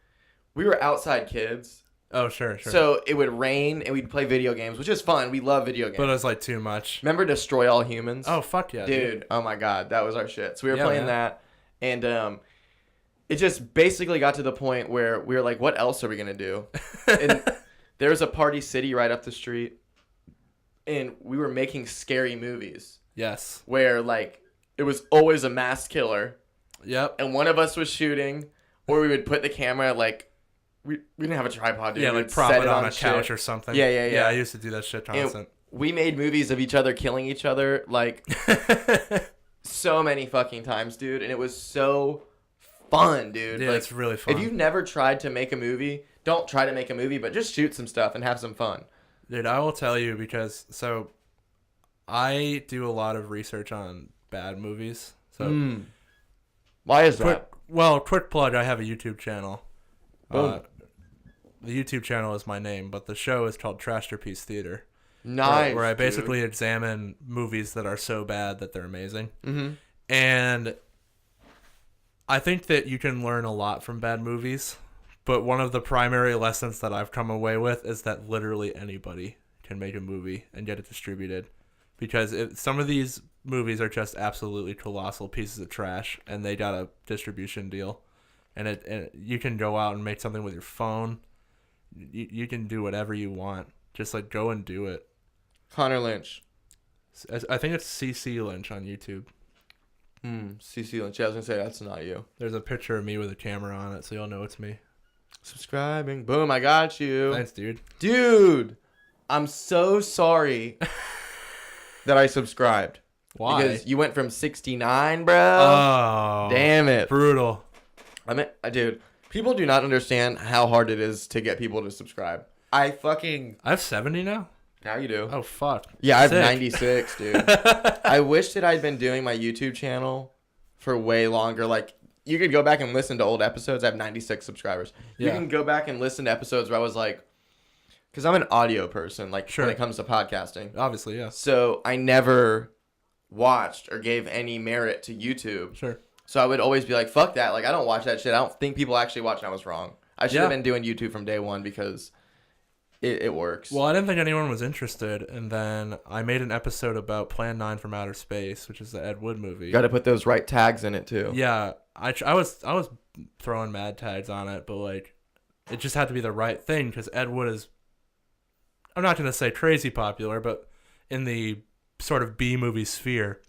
we were outside kids. Oh, sure. So it would rain, and we'd play video games, which is fun. We love video games. But it was, like, too much. Remember Destroy All Humans? Oh, fuck yeah, dude. Oh, my God. That was our shit. So we were playing that, and it just basically got to the point where we were like, what else are we going to do? And there was a Party City right up the street, and we were making scary movies. Yes. Where, like, it was always a masked killer. Yep. And one of us was shooting, or we would put the camera, like, we didn't have a tripod, dude. Yeah, like prop it on a couch or something. Yeah. Yeah, I used to do that shit constant. And we made movies of each other killing each other, like, so many fucking times, dude. And it was so fun, dude. Yeah, like, it's really fun. If you've never tried to make a movie, don't try to make a movie, but just shoot some stuff and have some fun. Dude, I will tell you because, so, I do a lot of research on bad movies. So, why is that? Well, quick plug, I have a YouTube channel. The YouTube channel is my name, but the show is called Trashterpiece Theater. Nice. Where I basically examine movies that are so bad that they're amazing. Mm-hmm. And I think that you can learn a lot from bad movies, but one of the primary lessons that I've come away with is that literally anybody can make a movie and get it distributed. Because some of these movies are just absolutely colossal pieces of trash, and they got a distribution deal. And you can go out and make something with your phone. You can do whatever you want. Just like go and do it. Conor Lynch. I think it's CC Lynch on YouTube. CC Lynch. Yeah, I was gonna say that's not you. There's a picture of me with a camera on it, so you'll know it's me. Subscribing. Boom, I got you. Thanks, dude. Dude, I'm so sorry that I subscribed. Why? Because you went from 69, bro. Oh. Damn it. Brutal. I mean, dude, people do not understand how hard it is to get people to subscribe. I have 70 now? Now you do. Oh, fuck. Yeah, I have 96, dude. I wish that I'd been doing my YouTube channel for way longer. Like, you could go back and listen to old episodes. I have 96 subscribers. You can go back and listen to episodes where I was like, because I'm an audio person, like, when it comes to podcasting. Obviously, yeah. So I never watched or gave any merit to YouTube. Sure. So I would always be like, fuck that. Like, I don't watch that shit. I don't think people actually watch, and I was wrong. I should have been doing YouTube from day one because it works. Well, I didn't think anyone was interested, and then I made an episode about Plan 9 from Outer Space, which is the Ed Wood movie. You got to put those right tags in it, too. Yeah. I was throwing mad tags on it, but, like, it just had to be the right thing because Ed Wood is I'm not gonna say crazy popular, but in the sort of B movie sphere,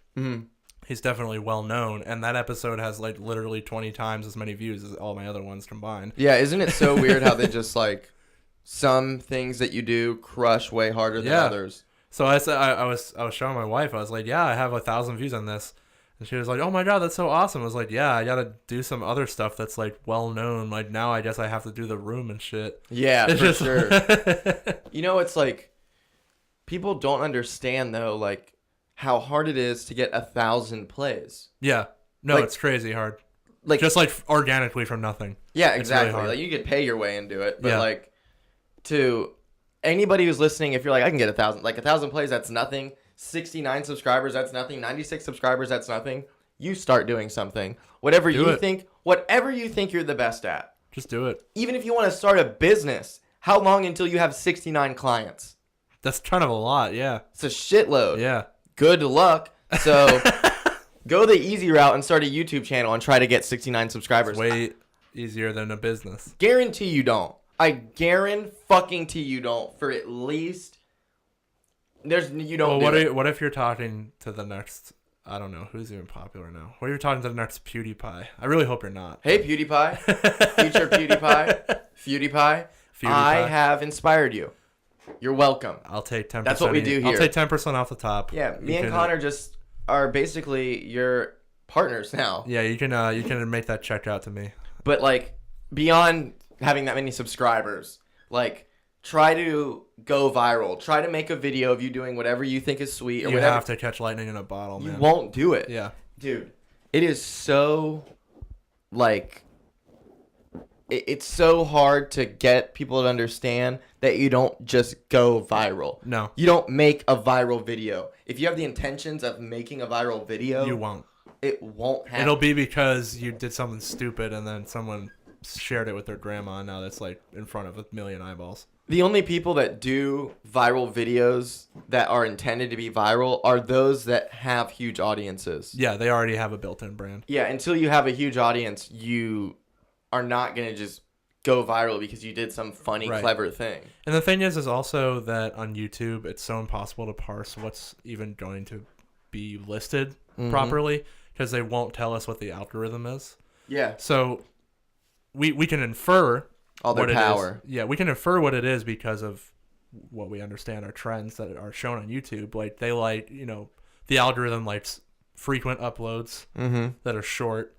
he's definitely well known. And that episode has like literally 20 times as many views as all my other ones combined. Yeah, isn't it so weird how they just like some things that you do crush way harder than others? So I said I was showing my wife. I was like, yeah, I have 1,000 views on this. And she was like, oh my God, that's so awesome. I was like, yeah, I got to do some other stuff that's like well known. Like now I guess I have to do The Room and shit. Yeah, for sure. You know, it's like people don't understand though, like how hard it is to get 1,000 plays. Yeah. No, like, it's crazy hard. Like just like organically from nothing. Yeah, exactly. Really like you could pay your way into it, but like to anybody who's listening, if you're like, I can get 1,000, like 1,000 plays, that's nothing. 69 subscribers, that's nothing. 96 subscribers, that's nothing. You start doing something. Whatever you think you're the best at. Just do it. Even if you want to start a business, how long until you have 69 clients? That's kind of a lot, yeah. It's a shitload. Yeah. Good luck. So go the easy route and start a YouTube channel and try to get 69 subscribers. It's way easier than a business. Guarantee you don't. I guarantee you don't. For at least you don't. Well, what if you're talking to the next? I don't know who's even popular now. What if you're talking to the next PewDiePie? I really hope you're not. Hey PewDiePie, future PewDiePie, I have inspired you. You're welcome. I'll take 10%. That's what we do here. I'll take 10% off the top. Yeah, me and Connor just are basically your partners now. Yeah, you can make that check out to me. But like beyond having that many subscribers, like try to go viral. Try to make a video of you doing whatever you think is sweet or you whatever. You have to catch lightning in a bottle, man. You won't do it. Yeah. Dude, it is so like it's so hard to get people to understand that you don't just go viral. No. You don't make a viral video. If you have the intentions of making a viral video, you won't. It won't happen. It'll be because you did something stupid and then someone shared it with their grandma and now that's like in front of 1 million eyeballs. The only people that do viral videos that are intended to be viral are those that have huge audiences. Yeah, they already have a built-in brand. Yeah, until you have a huge audience, you are not going to just go viral because you did some funny, clever thing. And the thing is also that on YouTube, it's so impossible to parse what's even going to be listed properly because they won't tell us what the algorithm is. Yeah. So we can infer all their power. Yeah, we can infer what it is because of what we understand are trends that are shown on YouTube. Like they like, the algorithm likes frequent uploads that are short.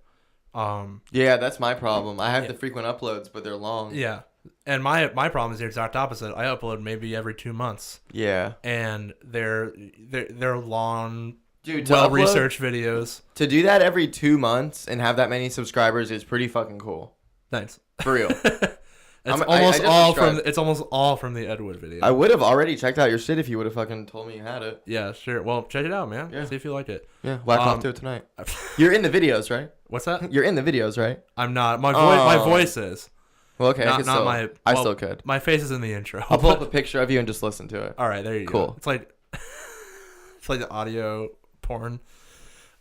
Yeah, that's my problem. I have the frequent uploads, but they're long. Yeah. And my problem is the exact opposite. I upload maybe every 2 months. Yeah. And they're long, dude, well-researched videos. To do that every 2 months and have that many subscribers is pretty fucking cool. Thanks. For real. It's almost all from the Ed Wood video. I would have already checked out your shit if you would have fucking told me you had it. Yeah, sure. Well, check it out, man. Yeah. See if you like it. Yeah, whack off to it tonight. You're in the videos, right? What's that? You're in the videos, right? I'm not. My voice is. Well, okay. I still could. My face is in the intro. I'll pull up a picture of you and just listen to it. All right, there you go. Cool. It's like the audio porn.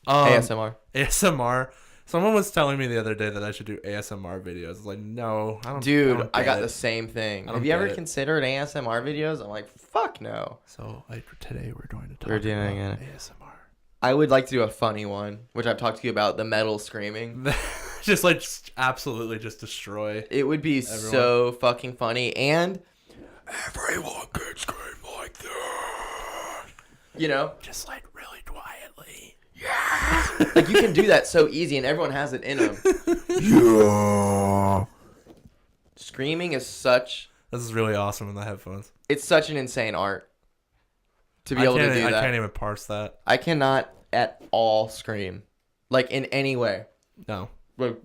ASMR. Someone was telling me the other day that I should do ASMR videos. I was like, no, I don't. Dude, I got the same thing. Have you ever considered ASMR videos? I'm like, fuck no. So today we're going to talk about ASMR. I would like to do a funny one, which I've talked to you about, the metal screaming. just absolutely just destroy. It would be so fucking funny, and everyone can scream like that. Just like really quietly. Yeah. Like you can do that so easy and everyone has it in them. Yeah. Screaming is such... This is really awesome in the headphones. It's such an insane art to be able to do that. I can't even parse that. I cannot at all scream. Like in any way. No. Like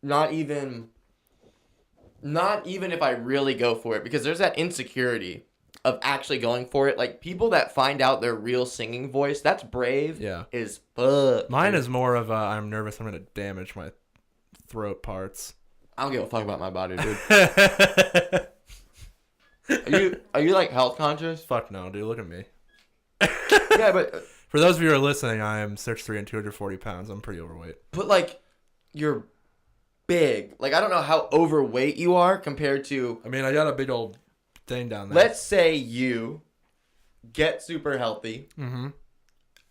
not even if I really go for it, because there's that insecurity of actually going for it. Like people that find out their real singing voice, that's brave. Yeah. Is fuck. Mine is more of I'm nervous I'm going to damage my throat parts. I don't give a fuck about my body, dude. Are you like health conscious? Fuck no, dude. Look at me. Yeah, but for those of you who are listening, I am 6'3" and 240 pounds. I'm pretty overweight. But like you're big. Like I don't know how overweight you are compared to... I mean, I got a big old staying down there. Let's say you get super healthy. Mm-hmm.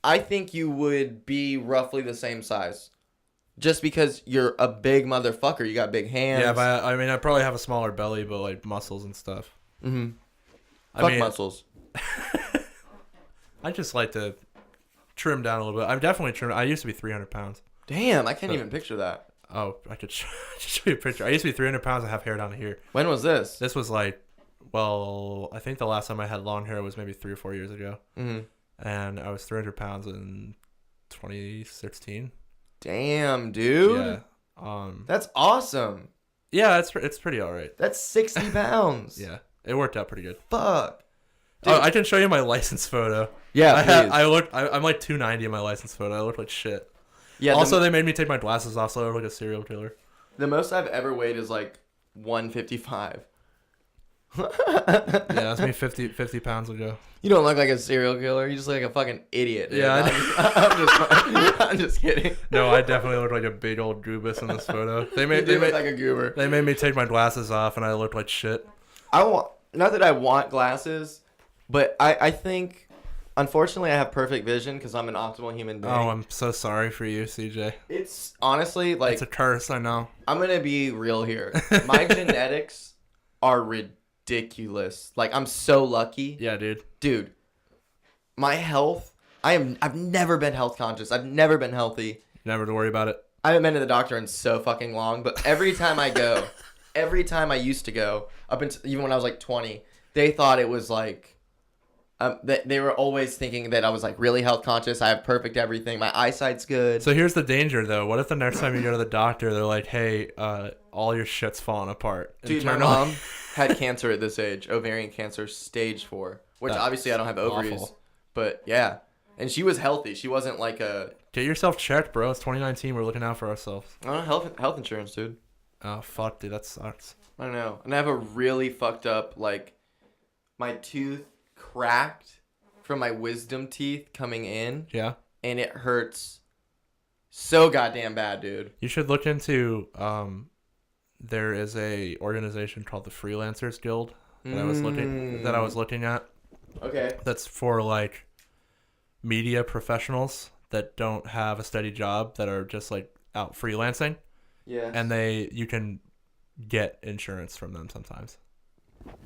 I think you would be roughly the same size. Just because you're a big motherfucker. You got big hands. Yeah, but I mean, I probably have a smaller belly, but like muscles and stuff. Mm-hmm. I mean, muscles. I just like to trim down a little bit. I'm definitely trimmed. I used to be 300 pounds. Damn, I can't even picture that. Oh, I could show you a picture. I used to be 300 pounds and have hair down to here. When was this? This was like, well, I think the last time I had long hair was maybe 3 or 4 years ago. Mm-hmm. And I was 300 pounds in 2016. Damn, dude. Yeah. That's awesome. Yeah, it's pretty all right. That's 60 pounds. Yeah, it worked out pretty good. Fuck. Oh, I can show you my license photo. Yeah, I'm like 290 in my license photo. I look like shit. Yeah. Also, they made me take my glasses off, so I look like a serial killer. The most I've ever weighed is like 155. Yeah, that's me 50 pounds ago. You don't look like a serial killer. You just look like a fucking idiot. Dude. Yeah, I'm just kidding. No, I definitely look like a big old goobus in this photo. They made look like a goober. They made me take my glasses off, and I looked like shit. Not that I want glasses, but I think, unfortunately, I have perfect vision because I'm an optimal human being. Oh, I'm so sorry for you, CJ. It's honestly like it's a curse. I know. I'm gonna be real here. My genetics are ridiculous. Like, I'm so lucky. Yeah, Dude, my health, I've never been health conscious. I've never been healthy. Never to worry about it. I haven't been to the doctor in so fucking long, but every time I go, every time I used to go, up until even when I was like 20, they thought it was like, they were always thinking that I was like really health conscious. I have perfect everything. My eyesight's good. So here's the danger, though. What if the next time you go to the doctor, they're like, "Hey, all your shit's falling apart." Dude, my mom had cancer at this age, ovarian cancer, stage 4, which That's obviously I don't have ovaries, awful. but yeah, and she was healthy. She wasn't like a. Get yourself checked, bro. It's 2019. We're looking out for ourselves. I don't know, health insurance, dude. Oh fuck, dude, that sucks. I don't know, and I have a really fucked up like, my tooth cracked from my wisdom teeth coming in. Yeah. And it hurts so goddamn bad, dude. You should look into there is a organization called the Freelancers Guild that I was looking at. Okay. That's for like media professionals that don't have a steady job, that are just like out freelancing. Yeah. And you can get insurance from them sometimes.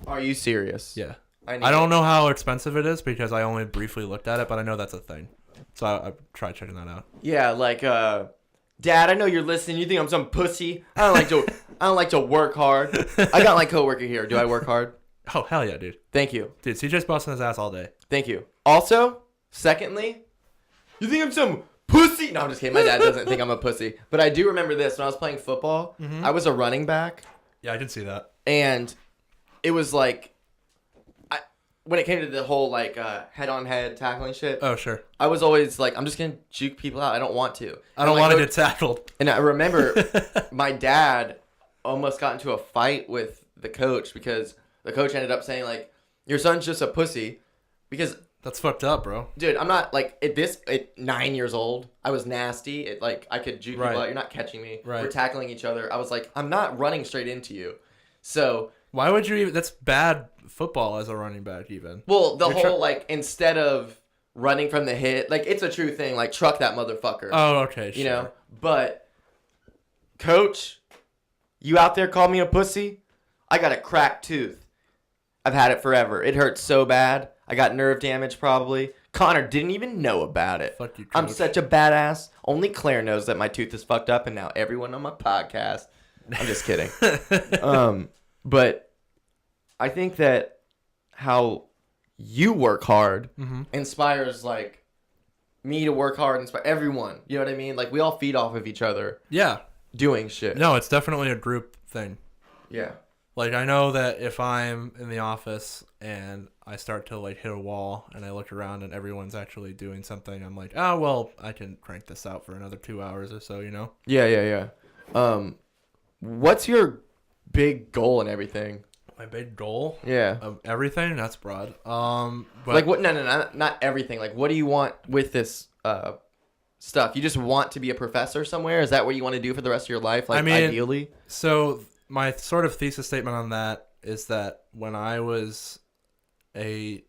Are you serious? Yeah. I don't know how expensive it is because I only briefly looked at it, but I know that's a thing. So I tried checking that out. Yeah, like, Dad, I know you're listening. You think I'm some pussy? I don't like to work hard. I got my coworker here. Do I work hard? Oh, hell yeah, dude. Thank you. Dude, CJ's busting his ass all day. Thank you. Also, secondly, you think I'm some pussy? No, I'm just kidding. My dad doesn't think I'm a pussy. But I do remember this. When I was playing football, I was a running back. Yeah, I can see that. And it was like, when it came to the whole like head-on-head tackling shit. Oh, sure. I was always like, I'm just going to juke people out. I don't want to. I don't want to get tackled. And I remember my dad almost got into a fight with the coach because the coach ended up saying like, your son's just a pussy. Because that's fucked up, bro. Dude, I'm not like at 9 years old. I was nasty. It like I could juke people out. You're not catching me. Right. We're tackling each other. I was like, I'm not running straight into you. So why would you even? That's bad football as a running back, even. Well, like instead of running from the hit, like it's a true thing. Like truck that motherfucker. Oh, okay, sure. You know, but coach, you out there call me a pussy? I got a cracked tooth. I've had it forever. It hurts so bad. I got nerve damage probably. Connor didn't even know about it. Fuck you, coach. I'm such a badass. Only Claire knows that my tooth is fucked up, and now everyone on my podcast. I'm just kidding. But I think that how you work hard inspires like me to work hard, inspire everyone. You know what I mean? Like we all feed off of each other. Yeah. Doing shit. No, it's definitely a group thing. Yeah. Like I know that if I'm in the office and I start to like hit a wall and I look around and everyone's actually doing something, I'm like, oh well, I can crank this out for another 2 hours or so, you know? Yeah. What's your big goal and everything? My big goal? Yeah. Of everything? That's broad. But like what? No, not everything. Like what do you want with this stuff? You just want to be a professor somewhere? Is that what you want to do for the rest of your life? Like, I mean, ideally. So my sort of thesis statement on that is that when I was a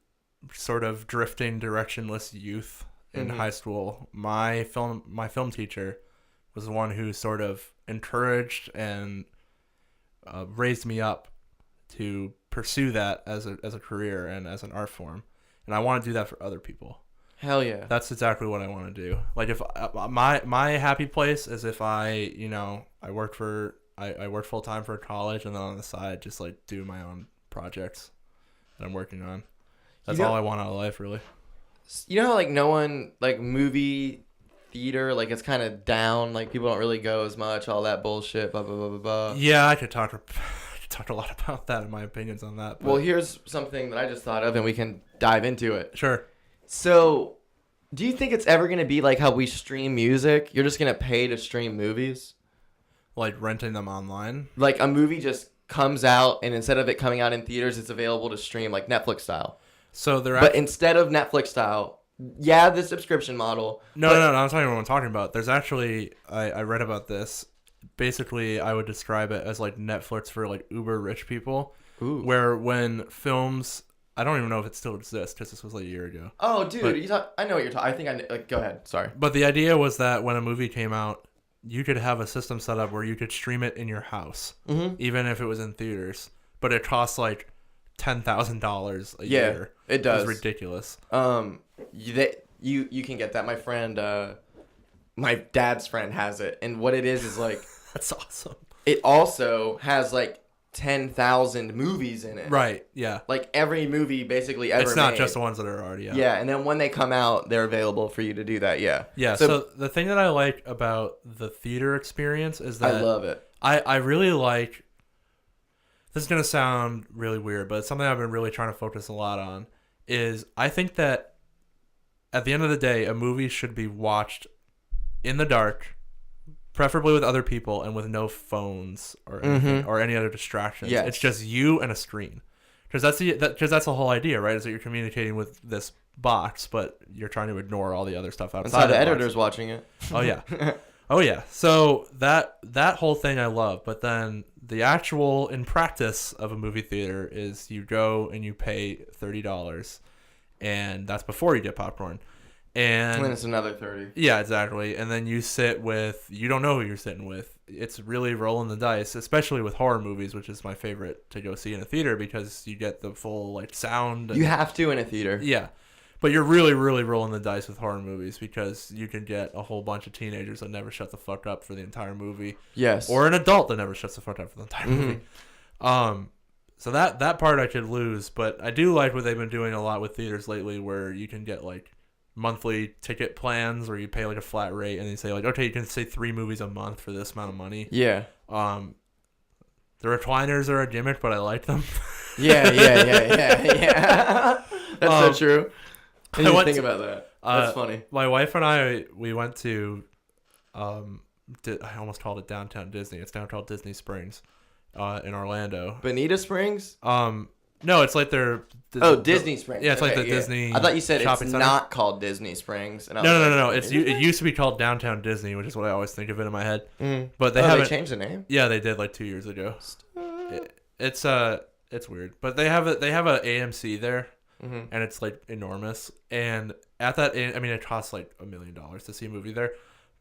sort of drifting directionless youth in high school, my film teacher was the one who sort of encouraged and raised me up to pursue that as a career and as an art form, and I want to do that for other people. Hell yeah. That's exactly what I want to do. Like if my happy place is if I work full time for college, and then on the side just like do my own projects that I'm working on. That's all I want out of life, really. You know how like no one like movie theater, like it's kind of down, like people don't really go as much, all that bullshit, blah blah blah blah blah. Yeah, I could talk a lot about that and my opinions on that. But... Well, here's something that I just thought of, and we can dive into it. Sure. So, do you think it's ever gonna be like how we stream music? You're just gonna pay to stream movies, like renting them online. Like a movie just comes out, and instead of it coming out in theaters, it's available to stream, like Netflix style. So but instead of Netflix style, yeah, the subscription model. No, I'm telling you what I'm talking about. There's actually, I read about this. Basically, I would describe it as like Netflix for like uber rich people. Ooh. Where when films, I don't even know if it still exists because this was like a year ago. Oh, dude, I know what you're talking. I think like, go ahead. Sorry. But the idea was that when a movie came out, you could have a system set up where you could stream it in your house, even if it was in theaters. But it costs like $10,000 a year. It does. It's ridiculous. You can get that. My friend, my dad's friend has it, and what it is like that's awesome. It also has like 10,000 movies in it. Right. Yeah. Like every movie basically ever. It's not made. just the ones that are already out. Yeah, and then when they come out, they're available for you to do that. Yeah. Yeah. So the thing that I like about the theater experience is that I love it. I really like. This is gonna sound really weird, but it's something I've been really trying to focus a lot on. Is I think that at the end of the day, a movie should be watched in the dark, preferably with other people and with no phones or anything, or any other distractions. Yes. It's just you and a screen, because that's the whole idea, right? Is that you're communicating with this box, but you're trying to ignore all the other stuff outside. That's how the box. editor's watching it. Oh yeah, oh yeah. So that whole thing I love, but then the actual in practice of a movie theater is you go and you pay $30, and that's before you get popcorn. And then it's another 30. Yeah, exactly. And then you sit with, you don't know who you're sitting with. It's really rolling the dice, especially with horror movies, which is my favorite to go see in a theater because you get the full like sound. You have to in a theater. Yeah. But you're really, really rolling the dice with horror movies because you can get a whole bunch of teenagers that never shut the fuck up for the entire movie. Yes. Or an adult that never shuts the fuck up for the entire movie. So that part I could lose, but I do like what they've been doing a lot with theaters lately where you can get like monthly ticket plans where you pay like a flat rate and they say like, okay, you can see 3 movies a month for this amount of money. Yeah. The recliners are a gimmick, but I like them. Yeah. That's so true. I didn't think about that. That's funny. My wife and I, we went to, I almost called it Downtown Disney. It's now called Disney Springs, in Orlando. Bonita Springs? No, it's like their. Disney Springs. Yeah, it's like the Disney. I thought you said it's center. not called Disney Springs. And No. It used to be called Downtown Disney, which is what I always think of it in my head. But they haven't. They changed the name. Yeah, they did like 2 years ago. It's weird, but they have a AMC there. And it's like enormous, and at that, I mean, it costs like $1 million to see a movie there,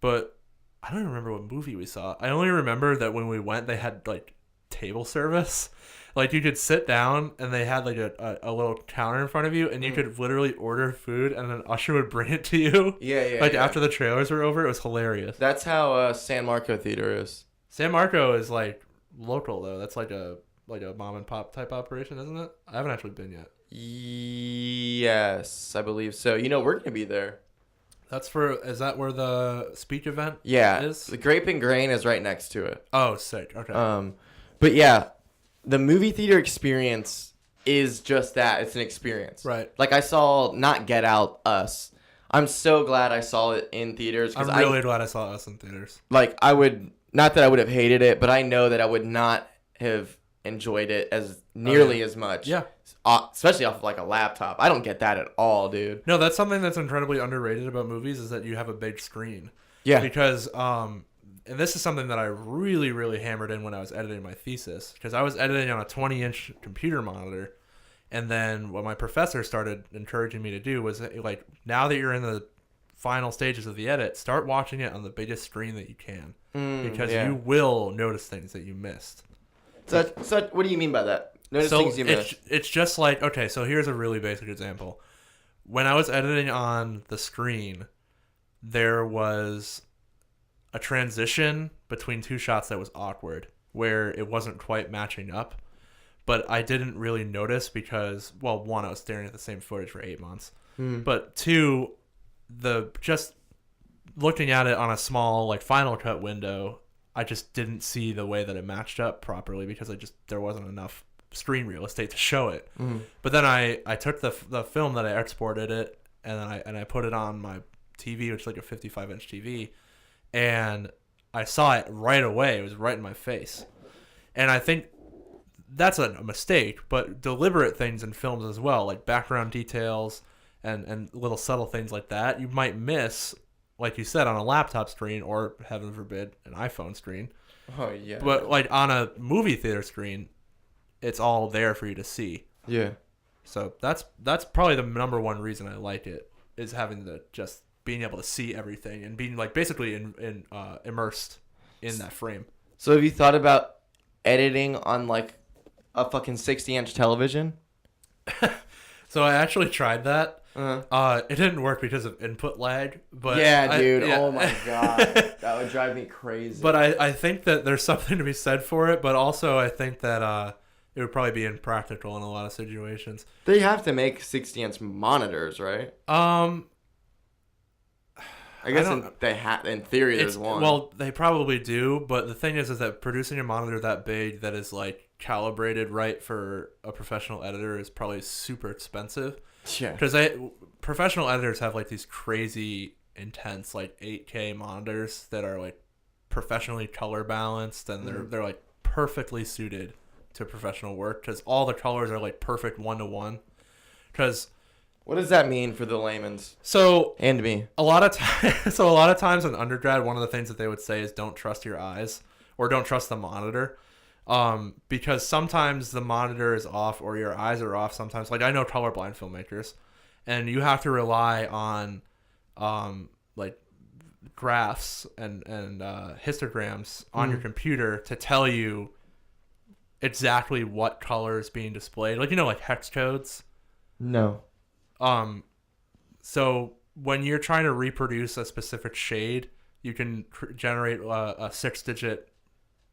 but I don't even remember what movie we saw. I only remember that when we went, they had like table service, like you could sit down and they had like a little counter in front of you, and you could literally order food, and then usher would bring it to you. After the trailers were over. It was hilarious. That's how San Marco Theater is. San Marco is like local though. That's like a mom and pop type operation, isn't it? I haven't actually been yet. Yes, I believe so. We're gonna be there. Is that where the speech event is? The Grape and Grain is right next to it. Oh, sick. Okay. But yeah, the movie theater experience is just that. It's an experience. Right. Like I saw not Get Out, Us. I'm so glad I saw it in theaters. I'm really glad I saw Us in theaters. Like I would, not that I would have hated it, but I know that I would not have enjoyed it as nearly as much. Yeah. Especially off of like a laptop. I don't get that at all, dude. No, that's something that's incredibly underrated about movies is that you have a big screen. Yeah. Because and this is something that I really, really hammered in when I was editing my thesis, because I was editing on a 20-inch computer monitor, and then what my professor started encouraging me to do was, like, now that you're in the final stages of the edit, start watching it on the biggest screen that you can, because you will notice things that you missed. So what do you mean by that? Notice things you missed. It's just like, okay, so here's a really basic example. When I was editing on the screen, there was a transition between two shots that was awkward, where it wasn't quite matching up. But I didn't really notice because, well, one, I was staring at the same footage for 8 months. But two, just looking at it on a small, like, Final Cut window, I just didn't see the way that it matched up properly because there wasn't enough screen real estate to show it. But then I took the film that I exported it, and then I put it on my TV, which is like a 55-inch TV, and I saw it right away. It was right in my face. And I think that's a mistake, but deliberate things in films as well, like background details and little subtle things like that, you might miss, like you said, on a laptop screen or, heaven forbid, an iPhone screen. Oh, yeah. But, like, on a movie theater screen, it's all there for you to see. Yeah. So that's probably the number one reason I like it, is having just being able to see everything and being, like, basically immersed in that frame. So have you thought about editing on, like, a fucking 60-inch television? So I actually tried that. It didn't work because of input lag. But dude. Oh my god, that would drive me crazy. But I think that there's something to be said for it. But also I think that it would probably be impractical in a lot of situations. They have to make 60-inch monitors, right? I guess in theory there's one. Well, they probably do, but the thing is that producing a monitor that big that is, like, calibrated right for a professional editor is probably super expensive. Yeah. Because professional editors have, like, these crazy intense, like, 8K monitors that are, like, professionally color balanced, and they're like perfectly suited to professional work because all the colors are, like, perfect 1-to-1. Because what does that mean for the layman's? So and me. A lot of times in undergrad, one of the things that they would say is don't trust your eyes or don't trust the monitor. Because sometimes the monitor is off or your eyes are off sometimes. Like, I know colorblind filmmakers, and you have to rely on like graphs and histograms on your computer to tell you exactly what color is being displayed. Like, like hex codes. No. So when you're trying to reproduce a specific shade, you can generate a 6-digit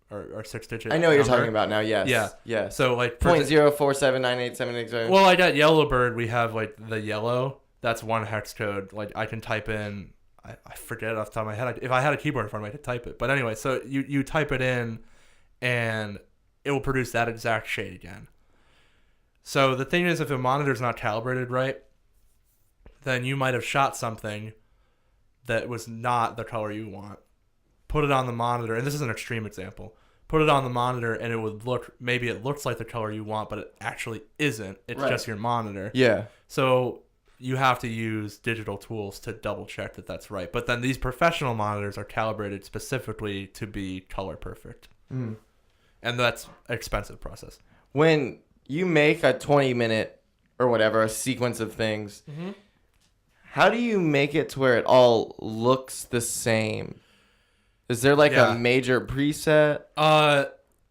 or 6-digit. I know what you're talking about now. Yes. Yeah. Yeah. So, like, 0.0479878. Well, like at Yellowbird, we have, like, the yellow. That's one hex code. Like, I can type in. I forget off the top of my head. If I had a keyboard in front of me, I could type it. But anyway, so you type it in, and it will produce that exact shade again. So the thing is, if a monitor's not calibrated right, then you might have shot something that was not the color you want. Put it on the monitor, and this is an extreme example. Put it on the monitor, and it would maybe it looks like the color you want, but it actually isn't. It's just your monitor. Yeah. So you have to use digital tools to double check that that's right. But then these professional monitors are calibrated specifically to be color perfect. And that's an expensive process. When you make a 20-minute or whatever, a sequence of things, how do you make it to where it all looks the same? Is there like a major preset?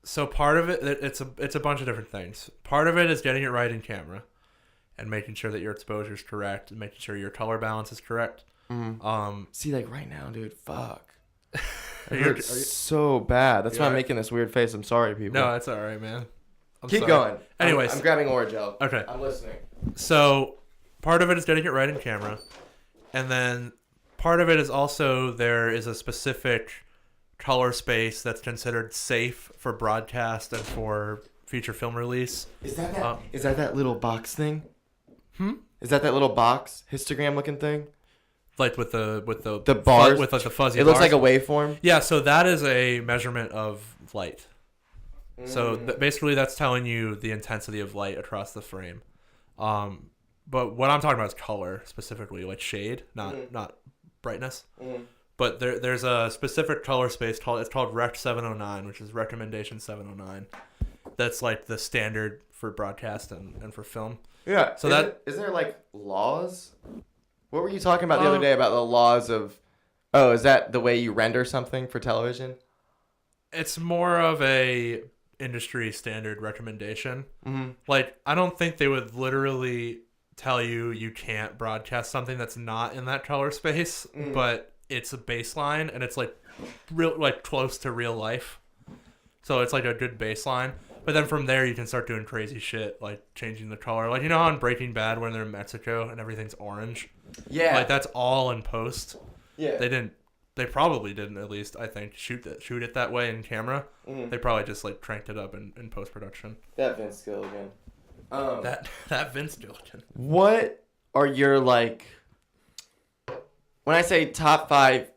So part of it, it's a bunch of different things. Part of it is getting it right in camera and making sure that your exposure is correct and making sure your color balance is correct. See, like right now, dude, fuck. It hurts so bad. That's why I'm making this weird face. I'm sorry, people. No, it's all right, man. Keep going. Anyways. I'm grabbing Orajel. Okay. I'm listening. So part of it is getting it right in camera. And then part of it is also there is a specific color space that's considered safe for broadcast and for feature film release. Is that that little box thing? Is that little box histogram looking thing? Like with the bars with like the fuzzy. It looks like a waveform. Yeah, so that is a measurement of light. So basically, that's telling you the intensity of light across the frame. But what I'm talking about is color specifically, like shade, not brightness. but there's a specific color space it's called Rec 709, which is recommendation 709. That's like the standard for broadcast and for film. Yeah. So is there like laws? What were you talking about the other day about the laws of? Oh, is that the way you render something for television? It's more of a industry standard recommendation. Mm-hmm. Like, I don't think they would literally tell you can't broadcast something that's not in that color space, but it's a baseline and it's like real, like close to real life. So it's like a good baseline. But then from there you can start doing crazy shit, like changing the color. Like, you know how in Breaking Bad when they're in Mexico and everything's orange? Yeah. Like, that's all in post. Yeah. They probably didn't, at least, I think, shoot it that way in camera. Mm-hmm. They probably just like cranked it up in post-production. That Vince Gilligan. That Vince Gilligan. What are your, like, when I say top 5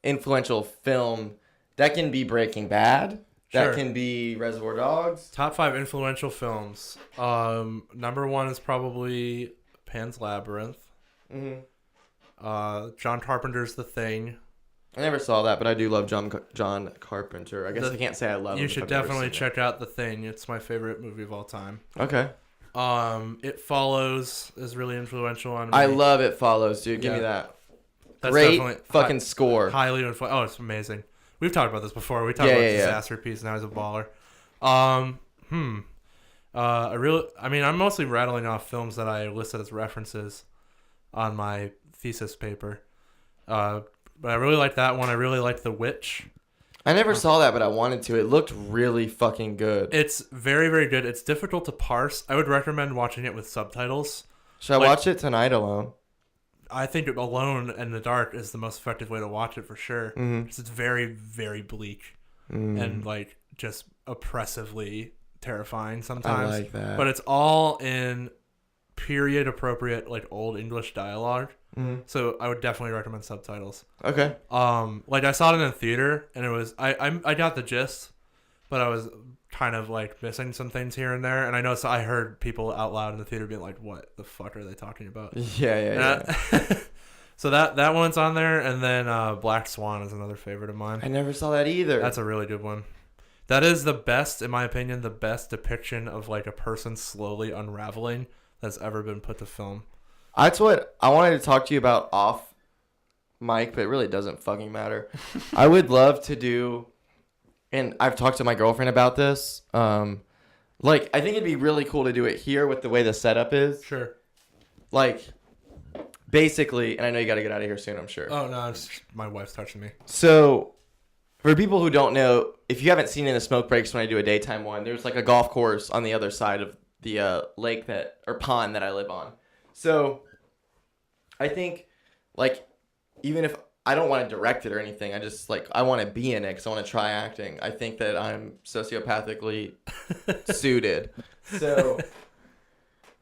influential film, that can be Breaking Bad. That can be Reservoir Dogs. Top 5 influential films. Number 1 is probably Pan's Labyrinth. Mm-hmm. John Carpenter's The Thing. I never saw that, but I do love John Carpenter. I guess I can't say I love him. You should definitely check out The Thing. It's my favorite movie of all time. Okay. It Follows is really influential on me. I love It Follows, dude. Give me that. That's great fucking score. Highly influential. Oh, it's amazing. We've talked about this before. We talked about Disaster Piece, and I was a baller. I'm mostly rattling off films that I listed as references on my thesis paper. But I really liked that one. I really liked The Witch. I never saw that, but I wanted to. It looked really fucking good. It's very, very good. It's difficult to parse. I would recommend watching it with subtitles. Should I watch it tonight alone? I think alone in the dark is the most effective way to watch it for sure. Mm-hmm. It's very, very bleak and like just oppressively terrifying sometimes. I like that. But it's all in period appropriate, like old English dialogue. Mm-hmm. So I would definitely recommend subtitles. Okay. Like I saw it in a theater and it was I got the gist, but I was kind of like missing some things here and there, and I heard people out loud in the theater being like, "What the fuck are they talking about?" Yeah. So that one's on there, and then Black Swan is another favorite of mine. I never saw that either. That's a really good one. That is the best, in my opinion, the best depiction of like a person slowly unraveling that's ever been put to film. That's what I wanted to talk to you about off mic, but it really doesn't fucking matter. I would love to do. And I've talked to my girlfriend about this. Like, I think it'd be really cool to do it here with the way the setup is. Sure. Like, basically, and I know you got to get out of here soon, I'm sure. Oh, no, my wife's touching me. So, for people who don't know, if you haven't seen in the smoke breaks when I do a daytime one, there's like a golf course on the other side of the lake or pond that I live on. So, I think, like, even if I don't want to direct it or anything. I just I want to be in it because I want to try acting. I think that I'm sociopathically suited. So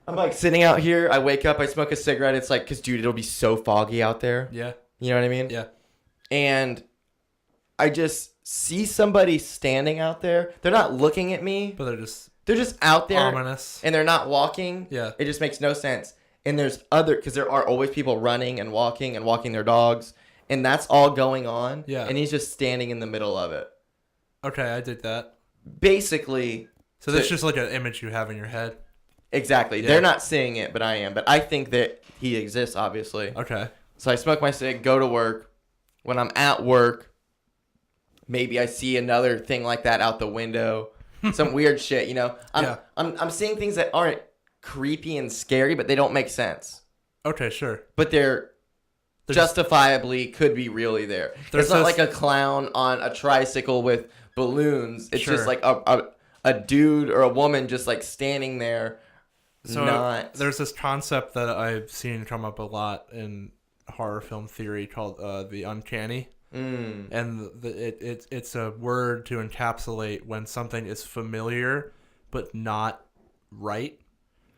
I'm like sitting out here. I wake up. I smoke a cigarette. It's like, because dude, it'll be so foggy out there. Yeah. You know what I mean? Yeah. And I just see somebody standing out there. They're not looking at me. But they're just out there. Ominous. And they're not walking. Yeah. It just makes no sense. And there's because there are always people running and walking their dogs. And that's all going on. Yeah. And he's just standing in the middle of it. Okay, I did that. Basically. So that's just like an image you have in your head. Exactly. Yeah. They're not seeing it, but I am. But I think that he exists, obviously. Okay. So I smoke my cig, go to work. When I'm at work, maybe I see another thing like that out the window. Some weird shit, you know? I'm seeing things that aren't creepy and scary, but they don't make sense. Okay, sure. But they're justifiably could be really there. It's not like a clown on a tricycle with balloons. It's just like a dude or a woman just like standing there. So there's this concept that I've seen come up a lot in horror film theory called the uncanny. And it's a word to encapsulate when something is familiar but not right.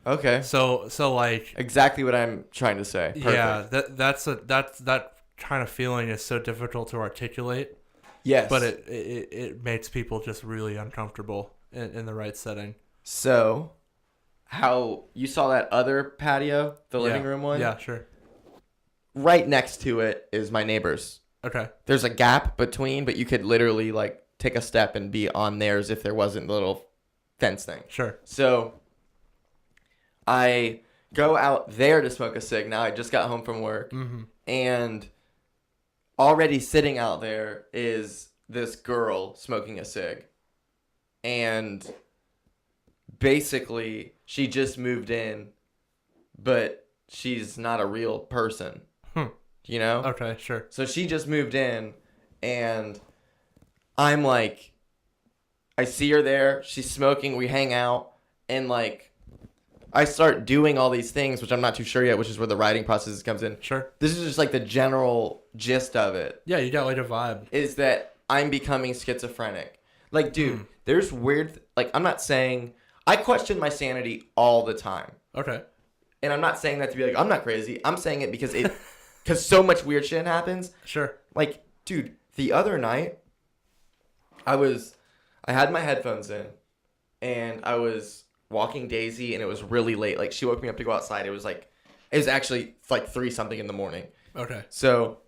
Okay. So like exactly what I'm trying to say. Perfect. Yeah, that kind of feeling is so difficult to articulate. Yes. But it makes people just really uncomfortable in the right setting. So, how you saw that other patio, the living room one? Yeah, sure. Right next to it is my neighbor's Okay. There's a gap between, but you could literally like take a step and be on theirs if there wasn't the little fence thing. Sure. So I go out there to smoke a cig. Now I just got home from work, and already sitting out there is this girl smoking a cig, and basically she just moved in, but she's not a real person. You know? Okay, sure. So she just moved in, and I'm like, I see her there. She's smoking. We hang out, and like, I start doing all these things, which I'm not too sure yet, which is where the writing process comes in. Sure. This is just like the general gist of it. Yeah, you got like a vibe. Is that I'm becoming schizophrenic. Like, dude, there's weird, like, I'm not saying, I question my sanity all the time. Okay. And I'm not saying that to be like, I'm not crazy. I'm saying it because because so much weird shit happens. Sure. Like, dude, the other night, I had my headphones in, and I was walking Daisy, and it was really late. Like, she woke me up to go outside. It was actually like 3 something in the morning. Okay. So,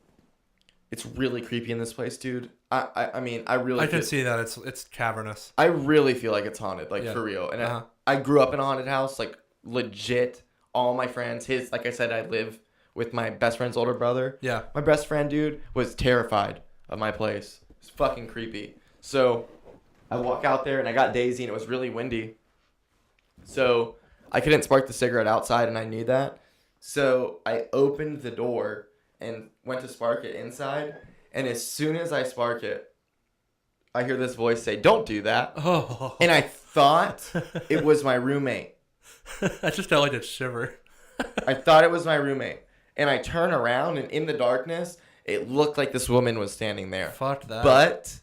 it's really creepy in this place, dude. I mean, I can see that it's cavernous. I really feel like it's haunted, like for real. And I grew up in a haunted house, like legit. All my friends, like I said, I live with my best friend's older brother. Yeah. My best friend, dude, was terrified of my place. It's fucking creepy. So I walk out there, and I got Daisy, and it was really windy. So I couldn't spark the cigarette outside, and I knew that. So I opened the door and went to spark it inside. And as soon as I spark it, I hear this voice say, "Don't do that." Oh. And I thought it was my roommate. I just felt like a shiver. I thought it was my roommate. And I turn around, and in the darkness, it looked like this woman was standing there. Fuck that. But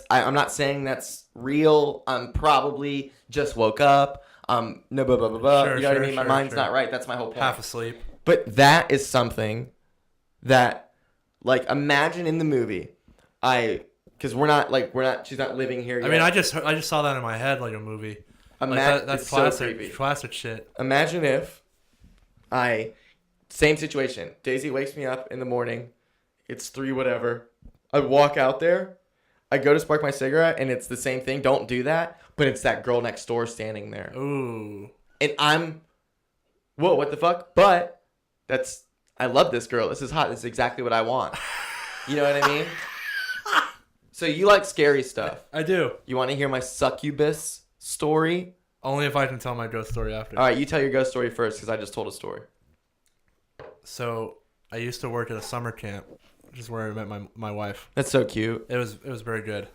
I'm not saying that's real. I'm probably just woke up. No, blah, blah, blah, blah. Sure, you know what I mean? sure, My mind's sure. not right. That's my whole point. Half asleep. But that is something that, like, imagine in the movie, because she's not living here yet. I mean, I just saw that in my head like a movie. That's classic, so classic shit. Imagine if same situation. Daisy wakes me up in the morning. It's 3 whatever. I walk out there. I go to spark my cigarette, and it's the same thing. Don't do that. But it's that girl next door standing there. Ooh. And I'm, whoa, what the fuck? But I love this girl. This is hot. This is exactly what I want. You know what I mean? So you like scary stuff. I do. You want to hear my succubus story? Only if I can tell my ghost story after. All right, you tell your ghost story first, because I just told a story. So I used to work at a summer camp, which is where I met my wife. That's so cute. It was very good.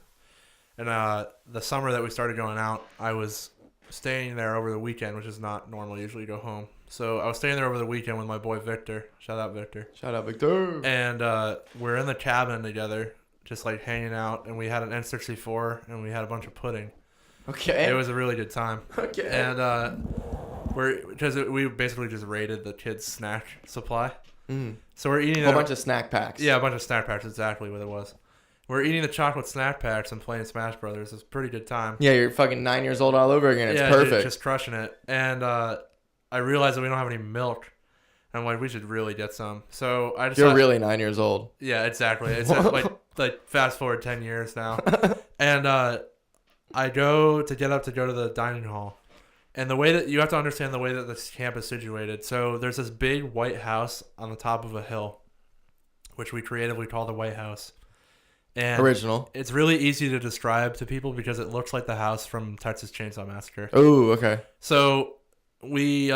And the summer that we started going out, I was staying there over the weekend, which is not normal. Usually you go home. So I was staying there over the weekend with my boy Victor. Shout out Victor. Shout out Victor. And we're in the cabin together, just like hanging out. And we had an N64, and we had a bunch of pudding. Okay. It was a really good time. Okay. And we basically just raided the kids' snack supply. So we're eating a bunch of snack packs. Yeah, a bunch of snack packs. Exactly what it was. We're eating the chocolate snack packs and playing Smash Brothers. It's a pretty good time. Yeah, you're fucking 9 years old all over again. It's perfect. Just crushing it. And I realized that we don't have any milk. And I'm like, we should really get some. So I just You're really 9 years old. Yeah, exactly. It's like fast forward 10 years now. And I go to the dining hall. And the way that you have to understand the way that this camp is situated. So there's this big white house on the top of a hill, which we creatively call the White House. And original. It's really easy to describe to people because it looks like the house from Texas Chainsaw Massacre. Oh, okay. So we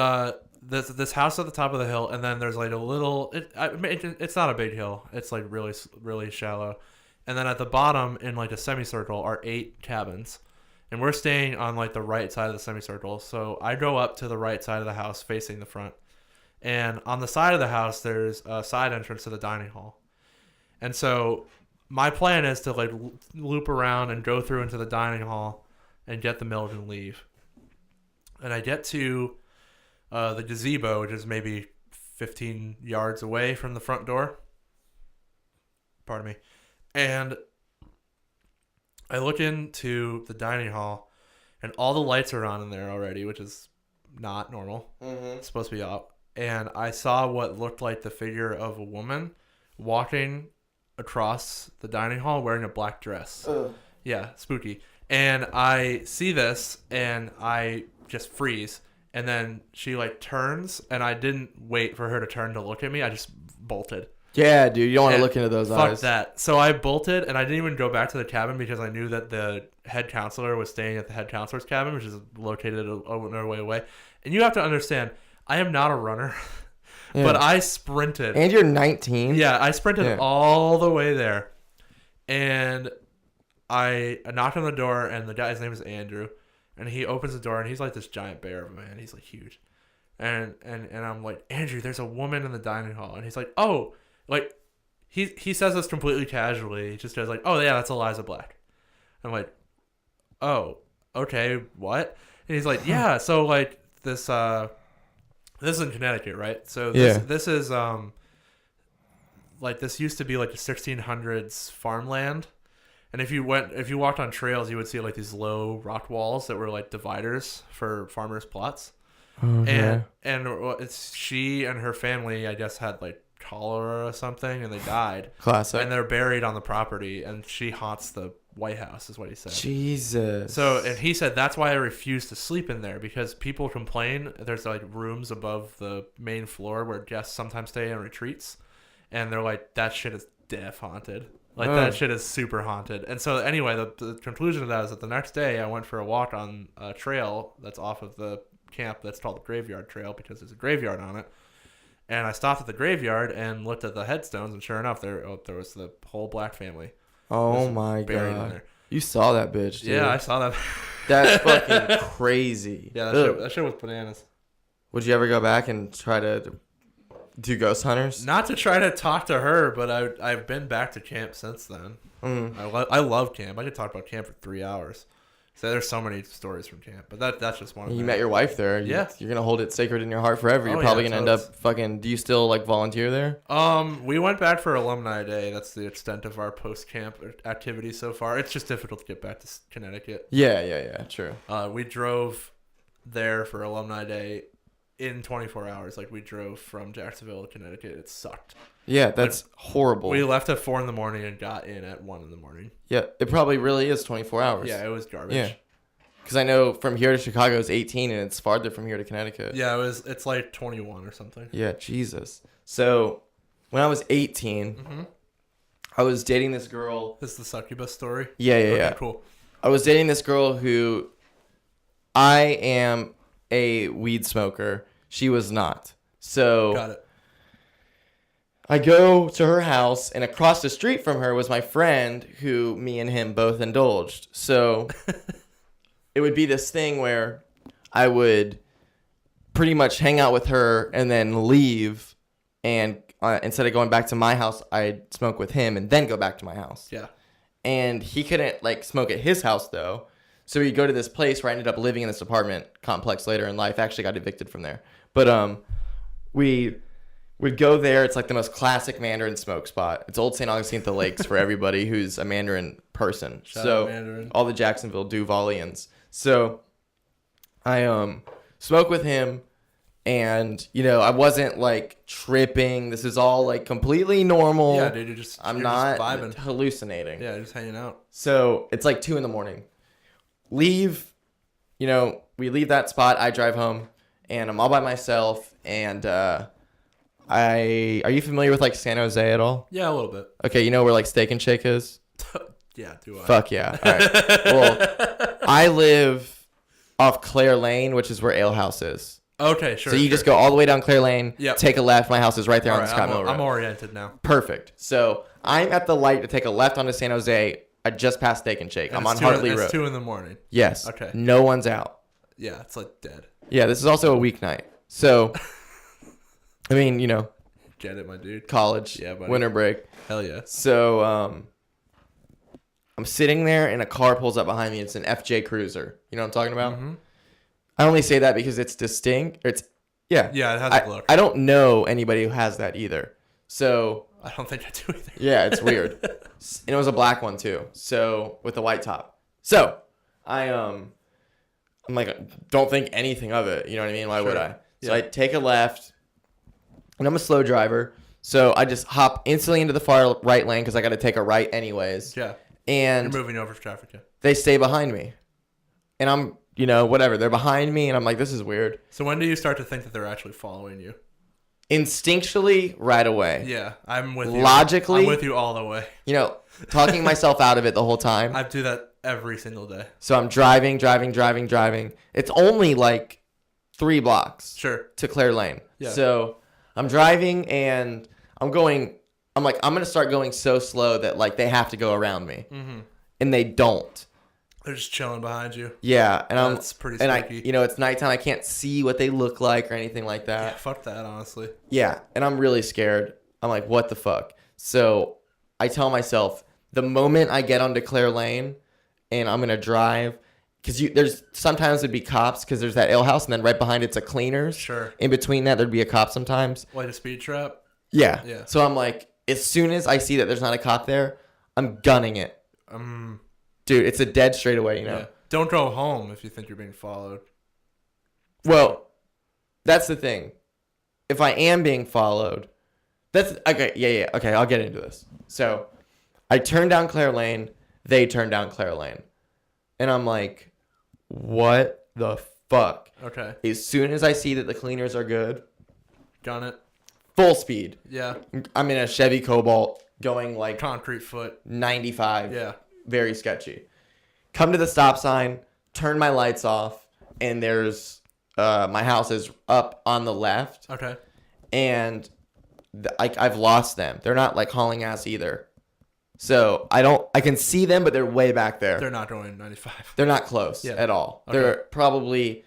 this house at the top of the hill, and then there's like a little. It's not a big hill. It's like really really shallow, and then at the bottom in like a semicircle are 8 cabins, and we're staying on like the right side of the semicircle. So I go up to the right side of the house facing the front, and on the side of the house there's a side entrance to the dining hall, and so. My plan is to like loop around and go through into the dining hall and get the milk and leave. And I get to the gazebo, which is maybe 15 yards away from the front door. Pardon me. And I look into the dining hall, and all the lights are on in there already, which is not normal. Mm-hmm. It's supposed to be out. And I saw what looked like the figure of a woman walking across the dining hall wearing a black dress. Ugh. Yeah, spooky. And I see this, and I just freeze. And then she like turns, and I didn't wait for her to turn to look at me. I just bolted. Yeah, dude, you don't want to And look into those fuck eyes. that. So I bolted, and I didn't even go back to the cabin because I knew that the head counselor was staying at the head counselor's cabin, which is located another way away. And you have to understand, I am not a runner, Yeah. but I sprinted. And you're 19. Yeah, I sprinted Yeah. all the way there, and I knocked on the door, and the guy's name is Andrew, and he opens the door, and he's like this giant bear of a man. He's like huge, and I'm like, Andrew, there's a woman in the dining hall, and he's like, oh, like he says this completely casually. He just goes like, oh yeah, that's Eliza Black. I'm like, oh, okay, what? And he's like, yeah, so like this is in Connecticut, right? So this is like this used to be like the 1600s farmland. And if you walked on trails, you would see like these low rock walls that were like dividers for farmers' plots. Okay. And it's she and her family, I guess, had like cholera or something, and they died. Classic. And they're buried on the property, and she haunts the White House, is what he said. Jesus. So, and he said that's why I refuse to sleep in there, because people complain. There's like rooms above the main floor where guests sometimes stay in retreats, and they're like, that shit is death haunted. Like, that shit is super haunted. And so, anyway, the conclusion of that is that the next day I went for a walk on a trail that's off of the camp that's called the Graveyard Trail because there's a graveyard on it. And I stopped at the graveyard and looked at the headstones, and sure enough, there was the whole Black family. Oh my buried in god. there. You saw that bitch, dude. Yeah, I saw that. That's fucking crazy. Yeah, that shit was bananas. Would you ever go back and try to do ghost hunters? Not to try to talk to her, but I've been back to camp since then. I love camp. I could talk about camp for 3 hours. So there's so many stories from camp, but that's just one of them. You met your wife there. Yeah. You're going to hold it sacred in your heart forever. You're Oh, probably yeah, going to end up fucking... Do you still, like, volunteer there? We went back for Alumni Day. That's the extent of our post-camp activities so far. It's just difficult to get back to Connecticut. Yeah, true. We drove there for Alumni Day in 24 hours. Like, we drove from Jacksonville to Connecticut. It sucked. Yeah, that's horrible. We left at 4 a.m. and got in at 1 a.m. Yeah, it probably really is 24 hours. Yeah, it was garbage. Yeah. Because I know from here to Chicago is 18, and it's farther from here to Connecticut. Yeah, it's like 21 or something. Yeah, Jesus. So, when I was 18, I was dating this girl. This is the succubus story? Yeah. Okay, cool. I was dating this girl who... I am a weed smoker. She was not. So... Got it. I go to her house, and across the street from her was my friend who me and him both indulged. So it would be this thing where I would pretty much hang out with her and then leave, and instead of going back to my house, I'd smoke with him and then go back to my house. Yeah. And he couldn't, like, smoke at his house, though. So we'd go to this place where I ended up living in this apartment complex later in life. I actually got evicted from there. But we... We'd go there. It's like the most classic Mandarin smoke spot. It's Old St. Augustine at the Lakes for everybody who's a Mandarin person. Shout out Mandarin. All the Jacksonville Duvalians. So I smoked with him, and I wasn't like tripping. This is all like completely normal. Yeah, dude, I'm you're not just vibing. hallucinating. Yeah, just hanging out. So it's like 2 a.m. Leave. We leave that spot. I drive home, and I'm all by myself, and are you familiar with like San Jose at all? Yeah, a little bit. Okay, you know where like Steak and Shake is? Yeah, do I? Fuck yeah. All right. Well, I live off Clare Lane, which is where Ale House is. Okay, sure. So you just go all the way down Clare Lane, Yep. take a left. My house is right there All on the right, Scott Mill Road. I'm oriented now. Perfect. So I'm at the light to take a left onto San Jose. I just passed Steak and Shake. And I'm on it's Hartley It's Road. 2 a.m. Yes. Okay. No one's out. Yeah, it's like dead. Yeah, this is also a weeknight. So, I mean, Get it, my dude. college, Yeah, buddy. winter break. Hell yeah. So I'm sitting there, and a car pulls up behind me. It's an FJ Cruiser. You know what I'm talking about? Mm-hmm. I only say that because it's distinct. Yeah. Yeah, it has a look. I don't know anybody who has that either. So I don't think I do either. yeah, it's weird. And it was a black one too. So with a white top. So I'm like, don't think anything of it. You know what I mean? Why would Sure. I? So Yeah. I take a left, and I'm a slow driver. So I just hop instantly into the far right lane because I got to take a right anyways. Yeah. And You're moving over traffic, yeah. they stay behind me. And I'm, whatever. They're behind me, and I'm like, this is weird. So when do you start to think that they're actually following you? Instinctually, right away. Yeah, I'm with you. Logically, I'm with you all the way. Talking myself out of it the whole time. I do that every single day. So I'm driving. It's only like 3 blocks. Sure. To Claire Lane. Yeah. So I'm driving, and I'm going I'm going to start going so slow that like they have to go around me. Mm-hmm. And they don't. They're just chilling behind you. Yeah, and that's pretty spooky. And it's nighttime. I can't see what they look like or anything like that. Yeah, fuck that, honestly. Yeah, and I'm really scared. I'm like, what the fuck? So I tell myself, the moment I get onto Claire Lane and I'm gonna drive, because there's sometimes there'd be cops because there's that ale house, and then right behind it's a cleaners. Sure. In between that, there'd be a cop sometimes. Like a speed trap. Yeah. Yeah. So I'm like, as soon as I see that there's not a cop there, I'm gunning it. Dude, it's a dead straightaway, Yeah. Don't go home if you think you're being followed. Well, that's the thing. If I am being followed, that's okay. Yeah. Okay, I'll get into this. So, I turn down Claire Lane. They turn down Claire Lane, and I'm like, what the fuck? Okay. As soon as I see that the cleaners are good, gun it. Full speed. Yeah. I'm in a Chevy Cobalt going like concrete foot 95. Yeah. Very sketchy. Come to the stop sign, turn my lights off, and there's my house is up on the left. Okay. And I've lost them. They're not like hauling ass either. So I can see them, but they're way back there. They're not going 95. They're not close at all. Okay. They're probably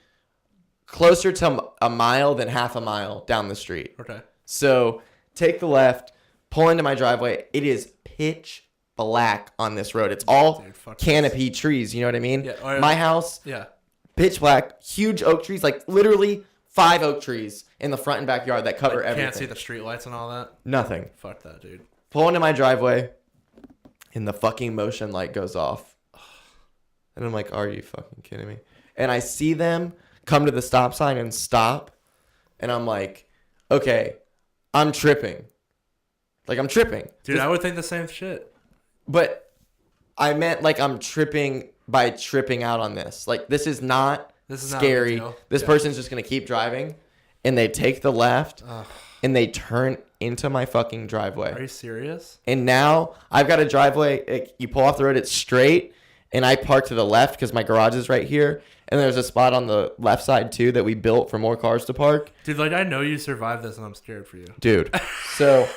closer to a mile than half a mile down the street. Okay. So take the left, pull into my driveway. It is pitch black on this road. It's all canopy trees. You know what I mean? Yeah. My house. Yeah. Pitch black, huge oak trees, like literally 5 oak trees in the front and backyard that cover everything. Can't see the street lights and all that? Nothing. Fuck that, dude. Pull into my driveway, and the fucking motion light goes off. And I'm like, are you fucking kidding me? And I see them come to the stop sign and stop. And I'm like, okay, I'm tripping. Like, I'm tripping. Dude, I would think the same shit. But I meant like I'm tripping by tripping out on this. Like, this is not scary. This person's just going to keep driving. And they take the left. And they turn into my fucking driveway. Are you serious? And now I've got a driveway. You pull off the road, it's straight. And I park to the left because my garage is right here. And there's a spot on the left side, too, that we built for more cars to park. Dude, like, I know you survived this, and I'm scared for you. Dude. So,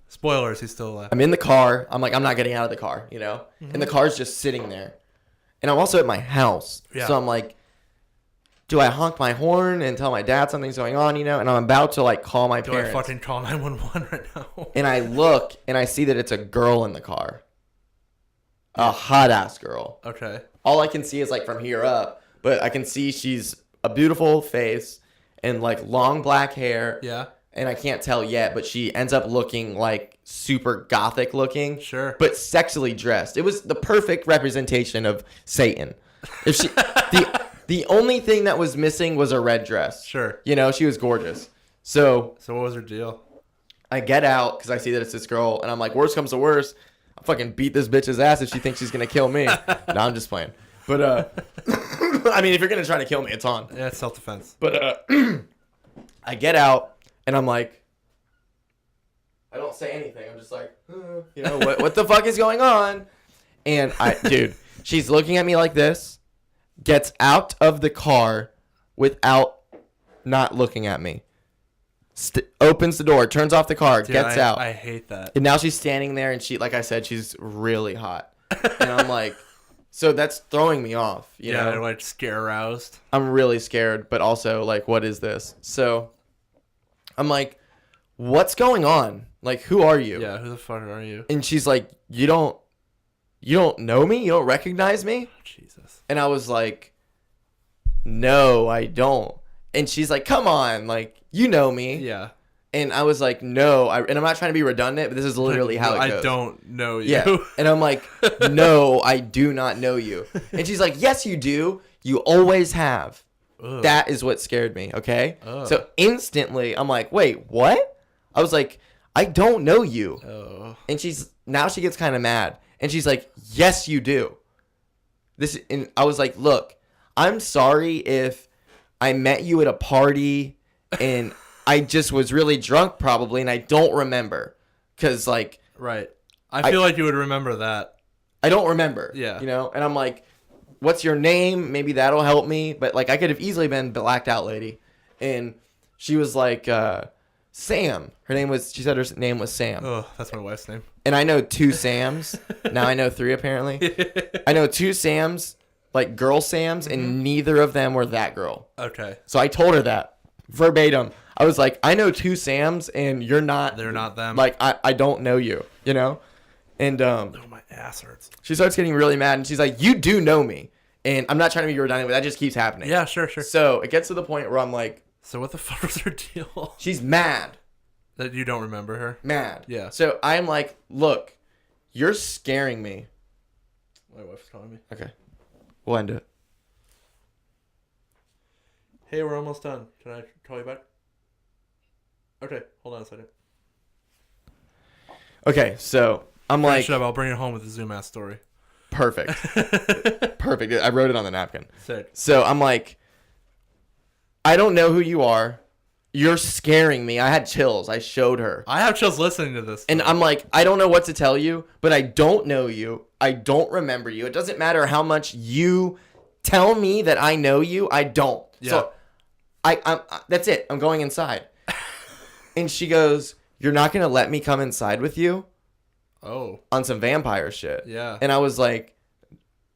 Spoilers, he's still alive. I'm in the car. I'm like, I'm not getting out of the car, you know? Mm-hmm. And the car's just sitting there. And I'm also at my house. Yeah. So I'm like, do I honk my horn and tell my dad something's going on, you know? And I'm about to, like, call my parents. Do I fucking call 911 right now? And I look, and I see that it's a girl in the car. A hot-ass girl. Okay. All I can see is, like, from here up. But I can see she's a beautiful face and, like, long black hair. Yeah. And I can't tell yet, but she ends up looking, like, super gothic looking. Sure. But sexily dressed. It was the perfect representation of Satan. If she... The only thing that was missing was a red dress. Sure. You know, she was gorgeous. So what was her deal? I get out because I see that it's this girl, and I'm like, worst comes to worst, I'll fucking beat this bitch's ass if she thinks she's going to kill me. No, I'm just playing. But, I mean, if you're going to try to kill me, it's on. Yeah, it's self-defense. But I get out, and I'm like, I don't say anything. I'm just like, you know, what the fuck is going on? And dude, she's looking at me like this. Gets out of the car without not looking at me. Opens the door, turns off the car, dude, gets out. I hate that. And now she's standing there, and she, like I said, she's really hot. And I'm like, so that's throwing me off. You know? They're like scare aroused. I'm really scared, but also like, what is this? So I'm like, what's going on? Like, who are you? Yeah, who the fuck are you? And she's like, you don't know me? You don't recognize me? Jesus. And I was like, no, I don't. And she's like, come on, like, you know me. Yeah. And I was like, no. And I'm not trying to be redundant, but this is literally how it goes. I don't know you. Yeah. And I'm like, no, I do not know you. And she's like, yes, you do. You always have. Ugh. That is what scared me, okay? Ugh. So instantly, I'm like, wait, what? I was like, I don't know you. Oh. And she gets kind of mad. And she's like, yes, you do. And I was like, look, I'm sorry if I met you at a party and I just was really drunk probably and I don't remember. Because, like... Right. I feel like you would remember that. I don't remember. Yeah. You know? And I'm like, what's your name? Maybe that'll help me. But, like, I could have easily been blacked out lady. And she was like, Sam. She said her name was Sam. Oh, that's my wife's name. And I know 2 Sams. Now I know 3 apparently. I know 2 Sams, like girl Sams, and neither of them were that girl. Okay. So I told her that verbatim. I was like, I know 2 Sams, and you're not. They're not them. Like I don't know you, you know. And oh, my ass hurts. she starts getting really mad, and she's like, you do know me, and I'm not trying to be redundant, but that just keeps happening. Yeah, sure. So it gets to the point where I'm like, So what the fuck was her deal? she's mad. That you don't remember her? Mad. Yeah. So I'm like, look, you're scaring me. My wife's calling me. Okay. We'll end it. Hey, we're almost done. Can I call you back? Okay, hold on a second. Okay, so I'm like... Finish it up. I'll bring it home with the Zoom ass story. Perfect. Perfect. I wrote it on the napkin. Sick. So I'm like, I don't know who you are. You're scaring me. I had chills. I showed her. I have chills listening to this. And I'm like, I don't know what to tell you, but I don't know you. I don't remember you. It doesn't matter how much you tell me that I know you. I don't. Yeah. So I'm that's it. I'm going inside. And she goes, you're not going to let me come inside with you? Oh. On some vampire shit. Yeah. And I was like,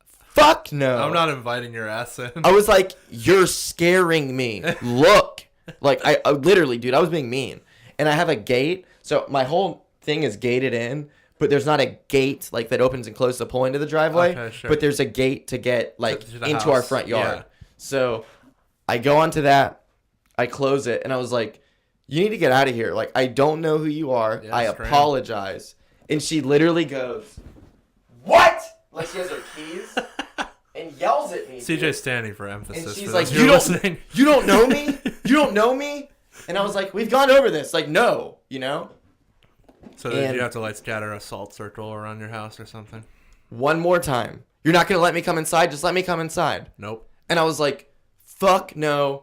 fuck no. I'm not inviting your ass in. I was like, you're scaring me. Look. Like, I literally, dude, I was being mean. And I have a gate. So my whole thing is gated in, but there's not a gate, like, that opens and closes to pull into the driveway. Okay, sure. But there's a gate to get, like, To the into house. our front yard. Yeah. So I go onto that. I close it. And I was like, you need to get out of here. Like, I don't know who you are. Yeah, I that's great. apologize. And she literally goes, what? Like, she has her keys and yells at me. CJ's dude. standing for emphasis. And she's for like, those who are listening. you don't know me? You don't know me? And I was like, we've gone over this. Like, no, you know? So did And- you have to like scatter a salt circle around your house or something? One more time. You're not going to let me come inside? Just let me come inside. Nope. And I was like, fuck no.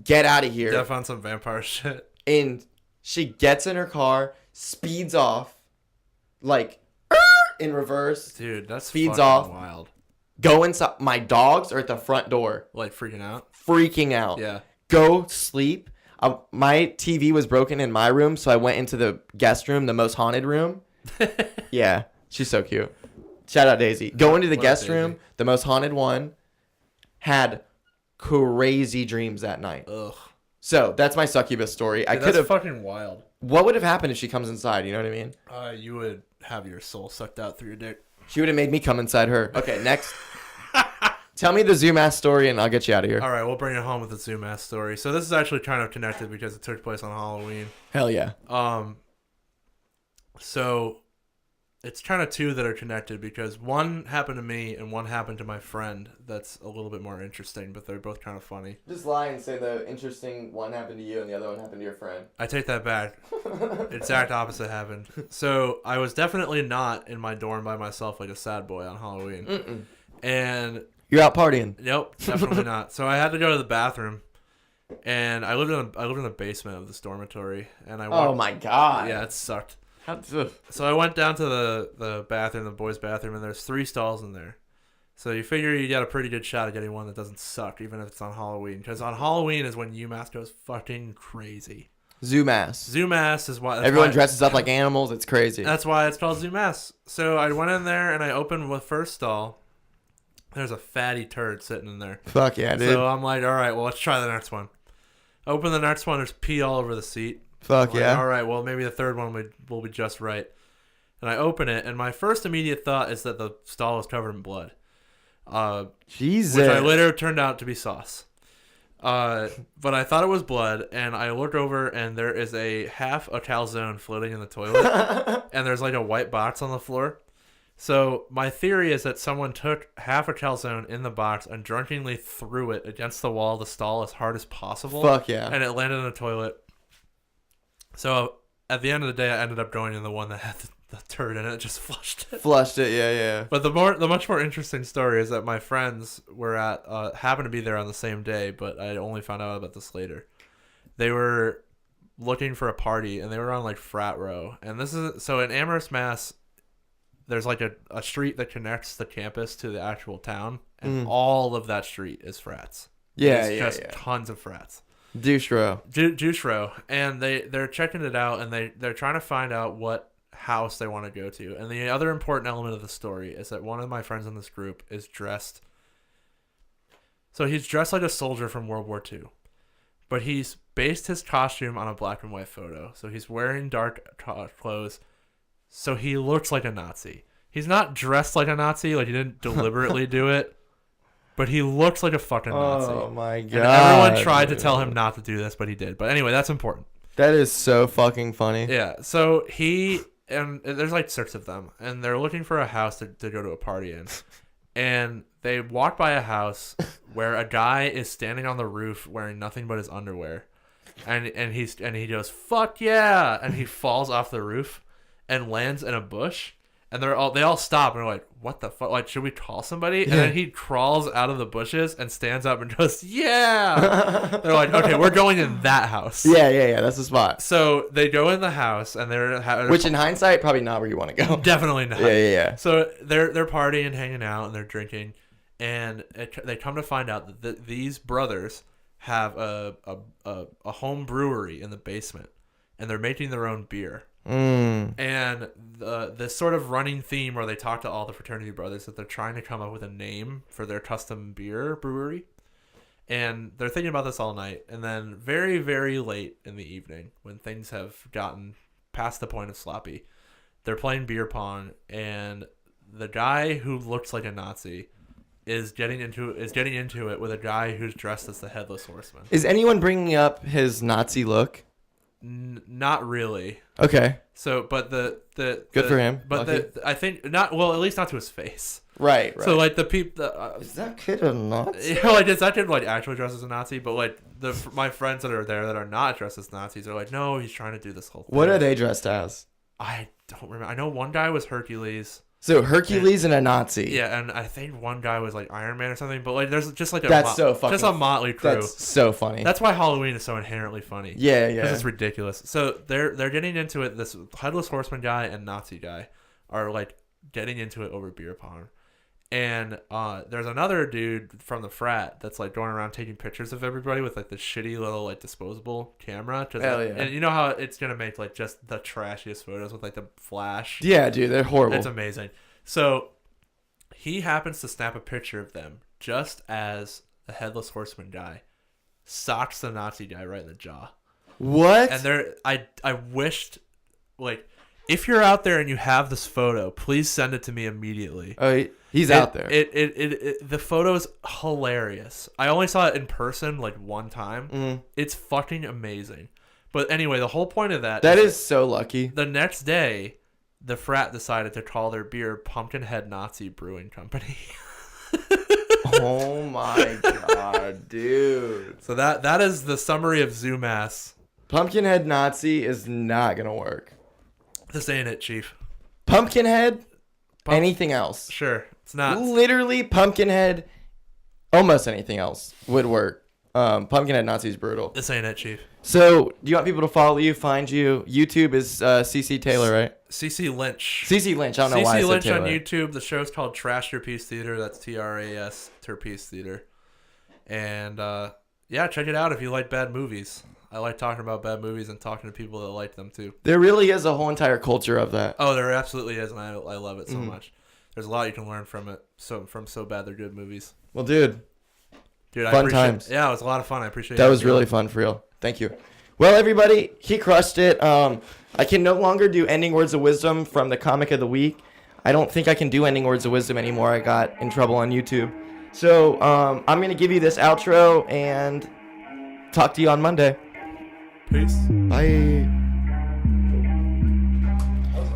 Get out of here. Def on some vampire shit. And she gets in her car, speeds off, like, in reverse, Dude, that's Speeds fucking off. wild. go inside. My dogs are at the front door, Like freaking out? freaking out. Yeah. Go sleep. My TV was broken in my room, so I went into the guest room, the most haunted room. Yeah, she's so cute. Shout out Daisy. Go into the What up, guest Daisy? room, the most haunted one. Had crazy dreams that night. Ugh. So that's my succubus story. I Dude, could that's have. fucking wild. What would have happened if she comes inside? You know what I mean? You would have your soul sucked out through your dick. She would have made me come inside her. Okay, next. Tell me the Zoom ass story, and I'll get you out of here. All right, we'll bring it home with the Zoom ass story. So this is actually kind of connected because it took place on Halloween. Hell yeah. So it's kind of two that are connected because one happened to me and one happened to my friend. That's a little bit more interesting, but they're both kind of funny. Just lie and say the interesting one happened to you and the other one happened to your friend. I take that back. Exact opposite happened. So I was definitely not in my dorm by myself like a sad boy on Halloween. Mm-mm. And You're out partying. nope, definitely not. So I had to go to the bathroom, and I lived in the basement of this dormitory, and I Oh my god. yeah, it sucked. Ugh. So I went down to the bathroom, the boys' bathroom, and there's 3 stalls in there. So you figure you got a pretty good shot at getting one that doesn't suck, even if it's on Halloween. Because on Halloween is when UMass goes fucking crazy. Zoomass. Zoomass is why Everyone dresses up like animals. It's crazy. That's why it's called Zoomass. So I went in there and I opened the first stall. There's a fatty turd sitting in there. Fuck yeah, dude. So I'm like, all right, well, let's try the next one. Open the next one. There's pee all over the seat. Fuck I'm like, yeah. all right, well, maybe the third one will be just right. And I open it, and my first immediate thought is that the stall is covered in blood. Jesus. Which I later turned out to be sauce. But I thought it was blood, and I look over, and there is half a calzone floating in the toilet, and there's like a white box on the floor. So my theory is that someone took half a calzone in the box and drunkenly threw it against the wall of the stall as hard as possible. Fuck yeah. And it landed in the toilet. So at the end of the day, I ended up going in the one that had the turd in it, just flushed it. Flushed it, yeah. But the much more interesting story is that my friends were happened to be there on the same day, but I only found out about this later. They were looking for a party, and they were on like frat row. And this is so in Amherst, Mass. There's like a street that connects the campus to the actual town, and all of that street is frats. Yeah, it's just tons of frats. Douche row. Douche row. And they're checking it out, and they're trying to find out what house they want to go to. And the other important element of the story is that one of my friends in this group is dressed. So he's dressed like a soldier from World War II, but he's based his costume on a black and white photo. So he's wearing dark clothes. So he looks like a Nazi. He's not dressed like a Nazi, like he didn't deliberately do it, but he looks like a fucking Nazi. Oh my god. And everyone tried to tell him not to do this, but he did. But anyway, that's important. That is so fucking funny. Yeah. So and there's like 6 of them, and they're looking for a house to go to a party in. And they walk by a house where a guy is standing on the roof wearing nothing but his underwear. And he goes, "Fuck yeah!" And he falls off the roof and lands in a bush, and they all stop and are like, "What the fuck? Like, should we call somebody?" And then he crawls out of the bushes and stands up and goes, "Yeah!" They're like, "Okay, we're going in that house." Yeah. That's the spot. So they go in the house, and Which in hindsight, probably not where you want to go. Definitely not. Yeah. So they're partying, hanging out, and they're drinking, and they come to find out that these brothers have a home brewery in the basement, and they're making their own beer. And this sort of running theme where they talk to all the fraternity brothers that they're trying to come up with a name for their custom beer brewery, and they're thinking about this all night. And then very, very late in the evening, when things have gotten past the point of sloppy, they're playing beer pong, and the guy who looks like a Nazi is getting into it with a guy who's dressed as the Headless Horseman. Is anyone bringing up his Nazi look? Not really. Okay. So, but good for him. But I think not. Well, at least not to his face. Right. So like the people. Is that kid a Nazi? Like is that kid like actually dressed as a Nazi? But like my friends that are there that are not dressed as Nazis are like, no, he's trying to do this whole thing. What are they dressed as? I don't remember. I know one guy was Hercules. So Hercules and a Nazi. Yeah, and I think one guy was like Iron Man or something. But like, there's just like just a motley crew. That's so funny. That's why Halloween is so inherently funny. Yeah. Because it's ridiculous. So they're getting into it. This Headless Horseman guy and Nazi guy are like getting into it over beer pong. And there's another dude from the frat that's like going around taking pictures of everybody with like this shitty little like disposable camera. Hell yeah. And you know how it's gonna make like just the trashiest photos with like the flash. Yeah, dude, they're horrible. It's amazing. So he happens to snap a picture of them just as the Headless Horseman guy socks the Nazi guy right in the jaw. What? And I wished, like, if you're out there and you have this photo, please send it to me immediately. Oh, he's out there. The photo's hilarious. I only saw it in person like one time. It's fucking amazing. But anyway, the whole point of that is so lucky. The next day, the frat decided to call their beer Pumpkinhead Nazi Brewing Company. Oh my god, dude. So that is the summary of Zoomass. Pumpkinhead Nazi is not gonna work. This ain't it, Chief. Pumpkinhead, anything else. Sure, it's not. Literally, Pumpkinhead, almost anything else would work. Pumpkinhead Nazi is brutal. This ain't it, Chief. So, do you want people to follow you, find you? YouTube is CC Taylor, right? CC Lynch. CC Lynch. I don't know why I said Lynch Taylor. on YouTube. The show's called Trash Your Piece Theater. That's TRAS, Terpiece Theater. And yeah, check it out if you like bad movies. I like talking about bad movies and talking to people that like them too. There really is a whole entire culture of that. Oh, there absolutely is, and I love it so much. There's a lot you can learn from it. From So Bad They're Good movies. Well, dude, fun times. Yeah, it was a lot of fun. I appreciate it. That was really fun, for real. Thank you. Well, everybody, he crushed it. I can no longer do ending words of wisdom from the comic of the week. I don't think I can do ending words of wisdom anymore. I got in trouble on YouTube. So I'm going to give you this outro and talk to you on Monday. Peace. Bye.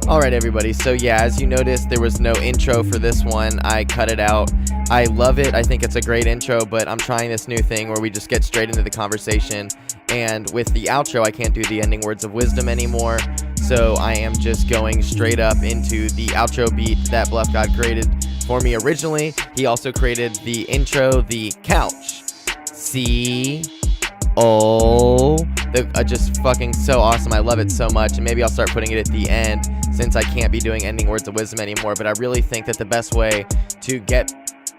All right, everybody. So yeah, as you noticed, there was no intro for this one. I cut it out. I love it. I think it's a great intro, but I'm trying this new thing where we just get straight into the conversation. And with the outro, I can't do the ending words of wisdom anymore. So I am just going straight up into the outro beat that Bluff God created for me originally. He also created the intro, the couch. Just fucking so awesome. I love it so much. And maybe I'll start putting it at the end since I can't be doing ending words of wisdom anymore. But I really think that the best way to get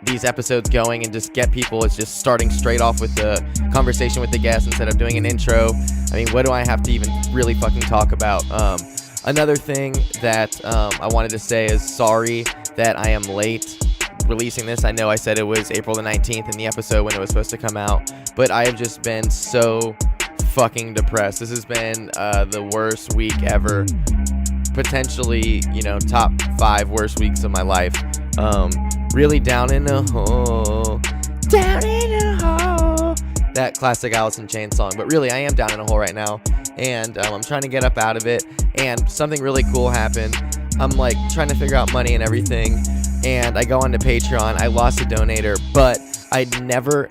these episodes going and just get people is just starting straight off with the conversation with the guest instead of doing an intro. I mean, what do I have to even really fucking talk about? Another thing that I wanted to say is sorry that I am late releasing this. I know I said it was April the 19th in the episode when it was supposed to come out, but I have just been so fucking depressed. This has been the worst week ever. Potentially, top 5 worst weeks of my life. Really down in a hole. Down in a hole. That classic Alice in Chains song. But really, I am down in a hole right now. And I'm trying to get up out of it. And something really cool happened. I'm like trying to figure out money and everything. And I go onto Patreon. I lost a donator. But I'd never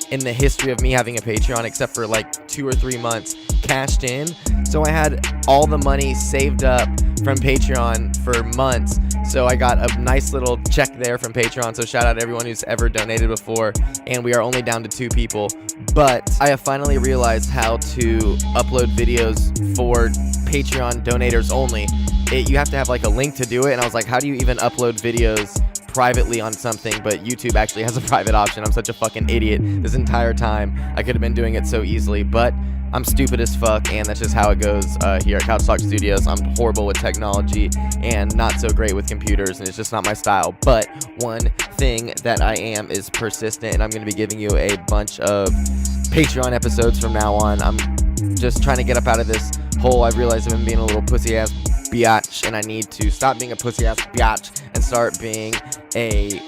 in the history of me having a Patreon, except for like 2 or 3 months, cashed in. So I had all the money saved up from Patreon for months. So I got a nice little check there from Patreon. So shout out to everyone who's ever donated before. And we are only down to 2 people. But I have finally realized how to upload videos for Patreon donators only. You have to have like a link to do it. And I was like, how do you even upload videos privately on something? But YouTube actually has a private option. I'm such a fucking idiot this entire time. I could have been doing it so easily, but I'm stupid as fuck, and that's just how it goes here at Couch Talk Studios. I'm horrible with technology and not so great with computers, and it's just not my style. But one thing that I am is persistent, and I'm going to be giving you a bunch of Patreon episodes from now on. I'm just trying to get up out of this hole. I've realized I've been being a little pussy-ass biatch, and I need to stop being a pussy-ass biatch and start being a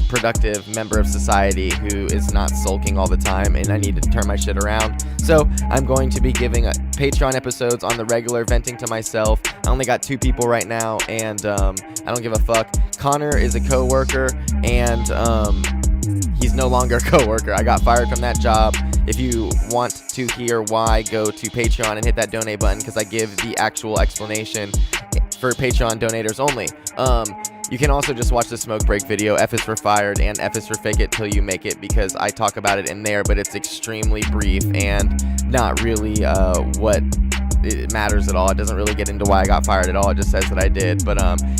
productive member of society who is not sulking all the time, and I need to turn my shit around. So I'm going to be giving Patreon episodes on the regular, venting to myself. I only got 2 people right now, and I don't give a fuck. Connor is a coworker, and he's no longer a coworker. I got fired from that job. If you want to hear why, go to Patreon and hit that donate button, because I give the actual explanation for Patreon donators only. You can also just watch the smoke break video, F is for fired and F is for fake it till you make it, because I talk about it in there, but it's extremely brief and not really what it matters at all. It doesn't really get into why I got fired at all. It just says that I did. But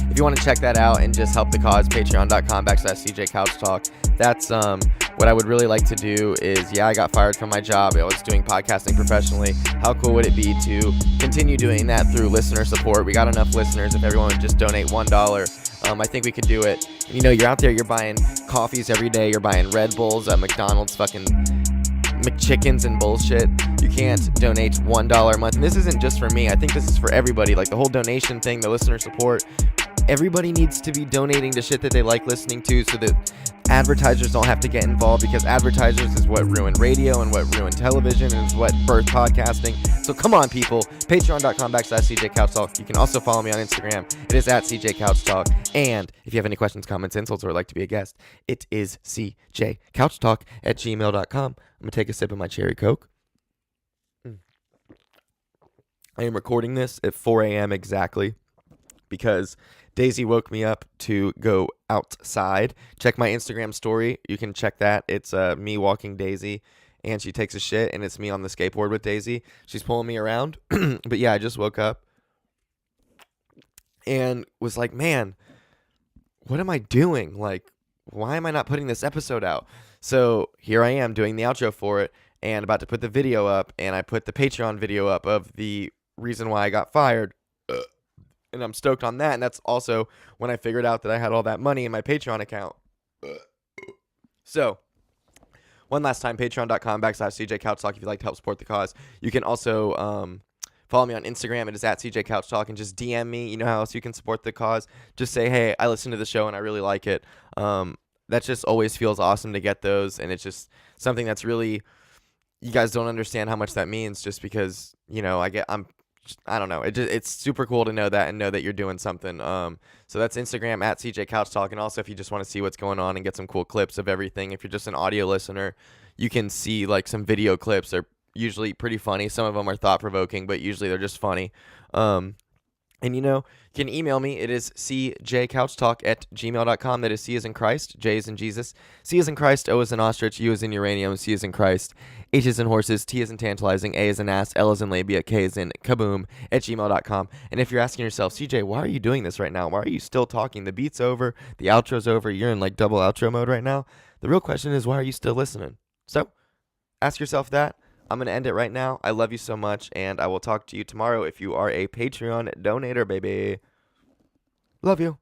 if you want to check that out and just help the cause, patreon.com/CJCouchTalk. That's what I would really like to do is, I got fired from my job. I was doing podcasting professionally. How cool would it be to continue doing that through listener support? We got enough listeners. If everyone would just donate $1, I think we could do it. You're out there, you're buying coffees every day, you're buying Red Bulls at McDonald's, fucking McChickens and bullshit. You can't donate $1 a month. And this isn't just for me. I think this is for everybody. Like the whole donation thing, the listener support. Everybody needs to be donating to shit that they like listening to, so that advertisers don't have to get involved, because advertisers is what ruined radio and what ruined television and is what birthed podcasting. So come on, people. Patreon.com/CJCouchTalk. You can also follow me on Instagram. It is at CJCouchTalk. And if you have any questions, comments, insults, or would like to be a guest, it is CJCouchTalk@gmail.com. I'm going to take a sip of my cherry Coke. I am recording this at 4 a.m. exactly, because Daisy woke me up to go outside. Check my Instagram story. You can check that. It's me walking Daisy, and she takes a shit, and it's me on the skateboard with Daisy. She's pulling me around. But yeah, I just woke up and was like, man, what am I doing? Like, why am I not putting this episode out? So here I am doing the outro for it and about to put the video up, and I put the Patreon video up of the reason why I got fired. And I'm stoked on that. And that's also when I figured out that I had all that money in my Patreon account. So, one last time, patreon.com/CJCouchTalk if you'd like to help support the cause. You can also follow me on Instagram. It is at CJCouchTalk, and just DM me. You know how else you can support the cause? Just say, hey, I listened to the show and I really like it. That just always feels awesome to get those. And it's just something that's really, you guys don't understand how much that means, just because, I'm I don't know. It's super cool to know that and know that you're doing something. So that's Instagram at CJ Couch Talk. And also, if you just want to see what's going on and get some cool clips of everything, if you're just an audio listener, you can see like some video clips. They're usually pretty funny. Some of them are thought provoking, but usually they're just funny. And you can email me. It is cjcouchtalk@gmail.com. That is C as in Christ, J as in Jesus, C as in Christ, O as in ostrich, U as in uranium, C as in Christ, H as in horses, T as in tantalizing, A as in ass, L as in labia, K as in kaboom @gmail.com. And if you're asking yourself, CJ, why are you doing this right now? Why are you still talking? The beat's over, the outro's over, you're in like double outro mode right now. The real question is, why are you still listening? So ask yourself that. I'm going to end it right now. I love you so much, and I will talk to you tomorrow if you are a Patreon donator, baby. Love you.